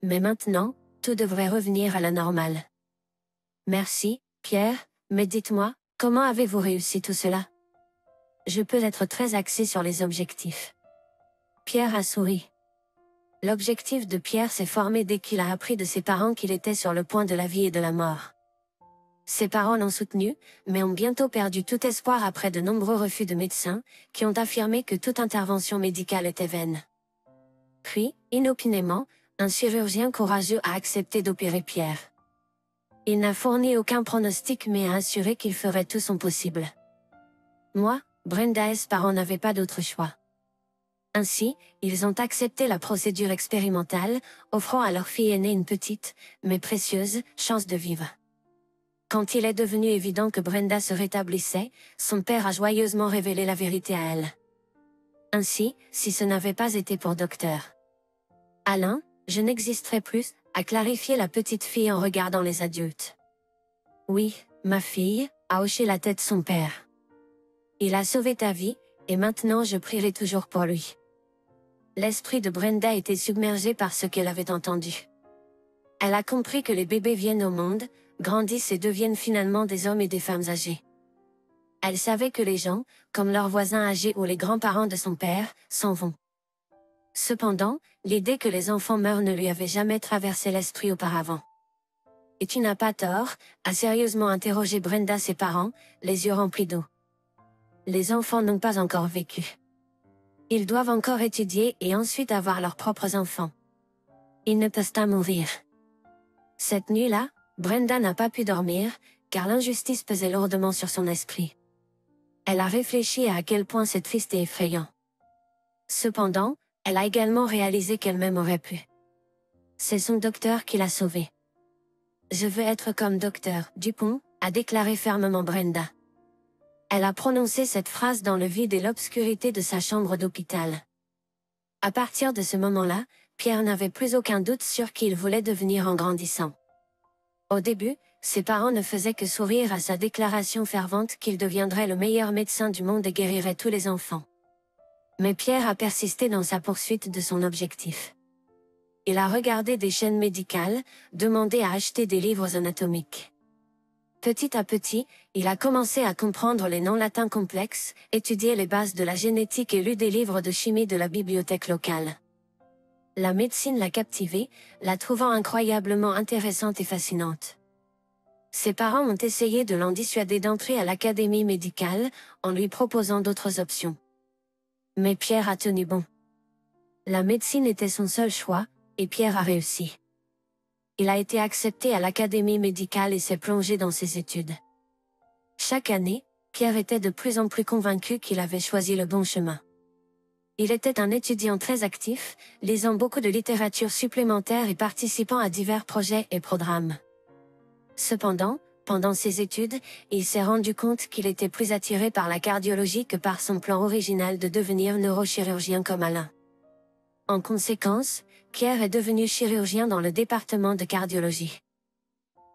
Mais maintenant, tout devrait revenir à la normale. Merci, Pierre, mais dites-moi, comment avez-vous réussi tout cela? Je peux être très axé sur les objectifs. Pierre a souri. L'objectif de Pierre s'est formé dès qu'il a appris de ses parents qu'il était sur le point de la vie et de la mort. Ses parents l'ont soutenu, mais ont bientôt perdu tout espoir après de nombreux refus de médecins, qui ont affirmé que toute intervention médicale était vaine. Puis, inopinément, un chirurgien courageux a accepté d'opérer Pierre. Il n'a fourni aucun pronostic mais a assuré qu'il ferait tout son possible. Moi, Brenda et ses parents n'avaient pas d'autre choix. Ainsi, ils ont accepté la procédure expérimentale, offrant à leur fille aînée une petite, mais précieuse, chance de vivre. Quand il est devenu évident que Brenda se rétablissait, son père a joyeusement révélé la vérité à elle. Ainsi, si ce n'avait pas été pour Dr. Alain, je n'existerais plus, a clarifié la petite fille en regardant les adultes. Oui, ma fille, a hoché la tête son père. Il a sauvé ta vie, et maintenant je prierai toujours pour lui. L'esprit de Brenda était submergé par ce qu'elle avait entendu. Elle a compris que les bébés viennent au monde, grandissent et deviennent finalement des hommes et des femmes âgés. Elle savait que les gens, comme leurs voisins âgés ou les grands-parents de son père, s'en vont. Cependant, l'idée que les enfants meurent ne lui avait jamais traversé l'esprit auparavant. « Et tu n'as pas tort », a sérieusement interrogé Brenda ses parents, les yeux remplis d'eau. Les enfants n'ont pas encore vécu. Ils doivent encore étudier et ensuite avoir leurs propres enfants. Ils ne peuvent pas mourir. Cette nuit-là, Brenda n'a pas pu dormir, car l'injustice pesait lourdement sur son esprit. Elle a réfléchi à quel point c'est triste et effrayant. Cependant, elle a également réalisé qu'elle-même aurait pu. C'est son docteur qui l'a sauvée. « Je veux être comme Dr. Dupont », a déclaré fermement Brenda. Elle a prononcé cette phrase dans le vide et l'obscurité de sa chambre d'hôpital. À partir de ce moment-là, Pierre n'avait plus aucun doute sur qui il voulait devenir en grandissant. Au début, ses parents ne faisaient que sourire à sa déclaration fervente qu'il deviendrait le meilleur médecin du monde et guérirait tous les enfants. Mais Pierre a persisté dans sa poursuite de son objectif. Il a regardé des chaînes médicales, demandé à acheter des livres anatomiques. Petit à petit, il a commencé à comprendre les noms latins complexes, étudier les bases de la génétique et lu des livres de chimie de la bibliothèque locale. La médecine l'a captivé, la trouvant incroyablement intéressante et fascinante. Ses parents ont essayé de l'en dissuader d'entrer à l'académie médicale, en lui proposant d'autres options. Mais Pierre a tenu bon. La médecine était son seul choix, et Pierre a réussi. Il a été accepté à l'académie médicale et s'est plongé dans ses études. Chaque année, Pierre était de plus en plus convaincu qu'il avait choisi le bon chemin. Il était un étudiant très actif, lisant beaucoup de littérature supplémentaire et participant à divers projets et programmes. Cependant, pendant ses études, il s'est rendu compte qu'il était plus attiré par la cardiologie que par son plan original de devenir neurochirurgien comme Alain. En conséquence, Pierre est devenu chirurgien dans le département de cardiologie.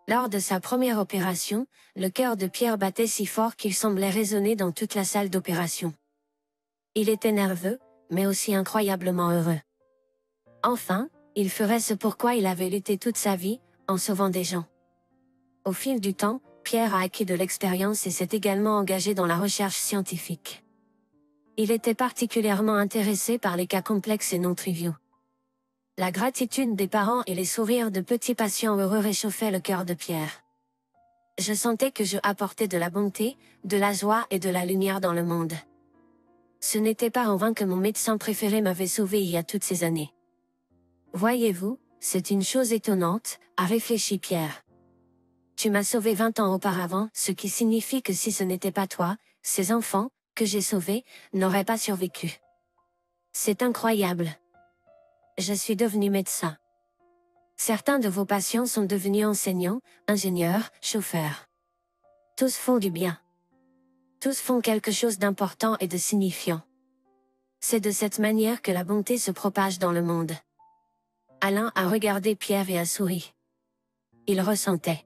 Lors de sa première opération, le cœur de Pierre battait si fort qu'il semblait résonner dans toute la salle d'opération. Il était nerveux, mais aussi incroyablement heureux. Enfin, il ferait ce pourquoi il avait lutté toute sa vie, en sauvant des gens. Au fil du temps, Pierre a acquis de l'expérience et s'est également engagé dans la recherche scientifique. Il était particulièrement intéressé par les cas complexes et non triviaux. La gratitude des parents et les sourires de petits patients heureux réchauffaient le cœur de Pierre. Je sentais que je apportais de la bonté, de la joie et de la lumière dans le monde. Ce n'était pas en vain que mon médecin préféré m'avait sauvé il y a toutes ces années. Voyez-vous, c'est une chose étonnante, a réfléchi Pierre. Tu m'as sauvé 20 ans auparavant, ce qui signifie que si ce n'était pas toi, ces enfants, que j'ai sauvés, n'auraient pas survécu. C'est incroyable. Je suis devenu médecin. Certains de vos patients sont devenus enseignants, ingénieurs, chauffeurs. Tous font du bien. Tous font quelque chose d'important et de signifiant. C'est de cette manière que la bonté se propage dans le monde. Alain a regardé Pierre et a souri. Il ressentait.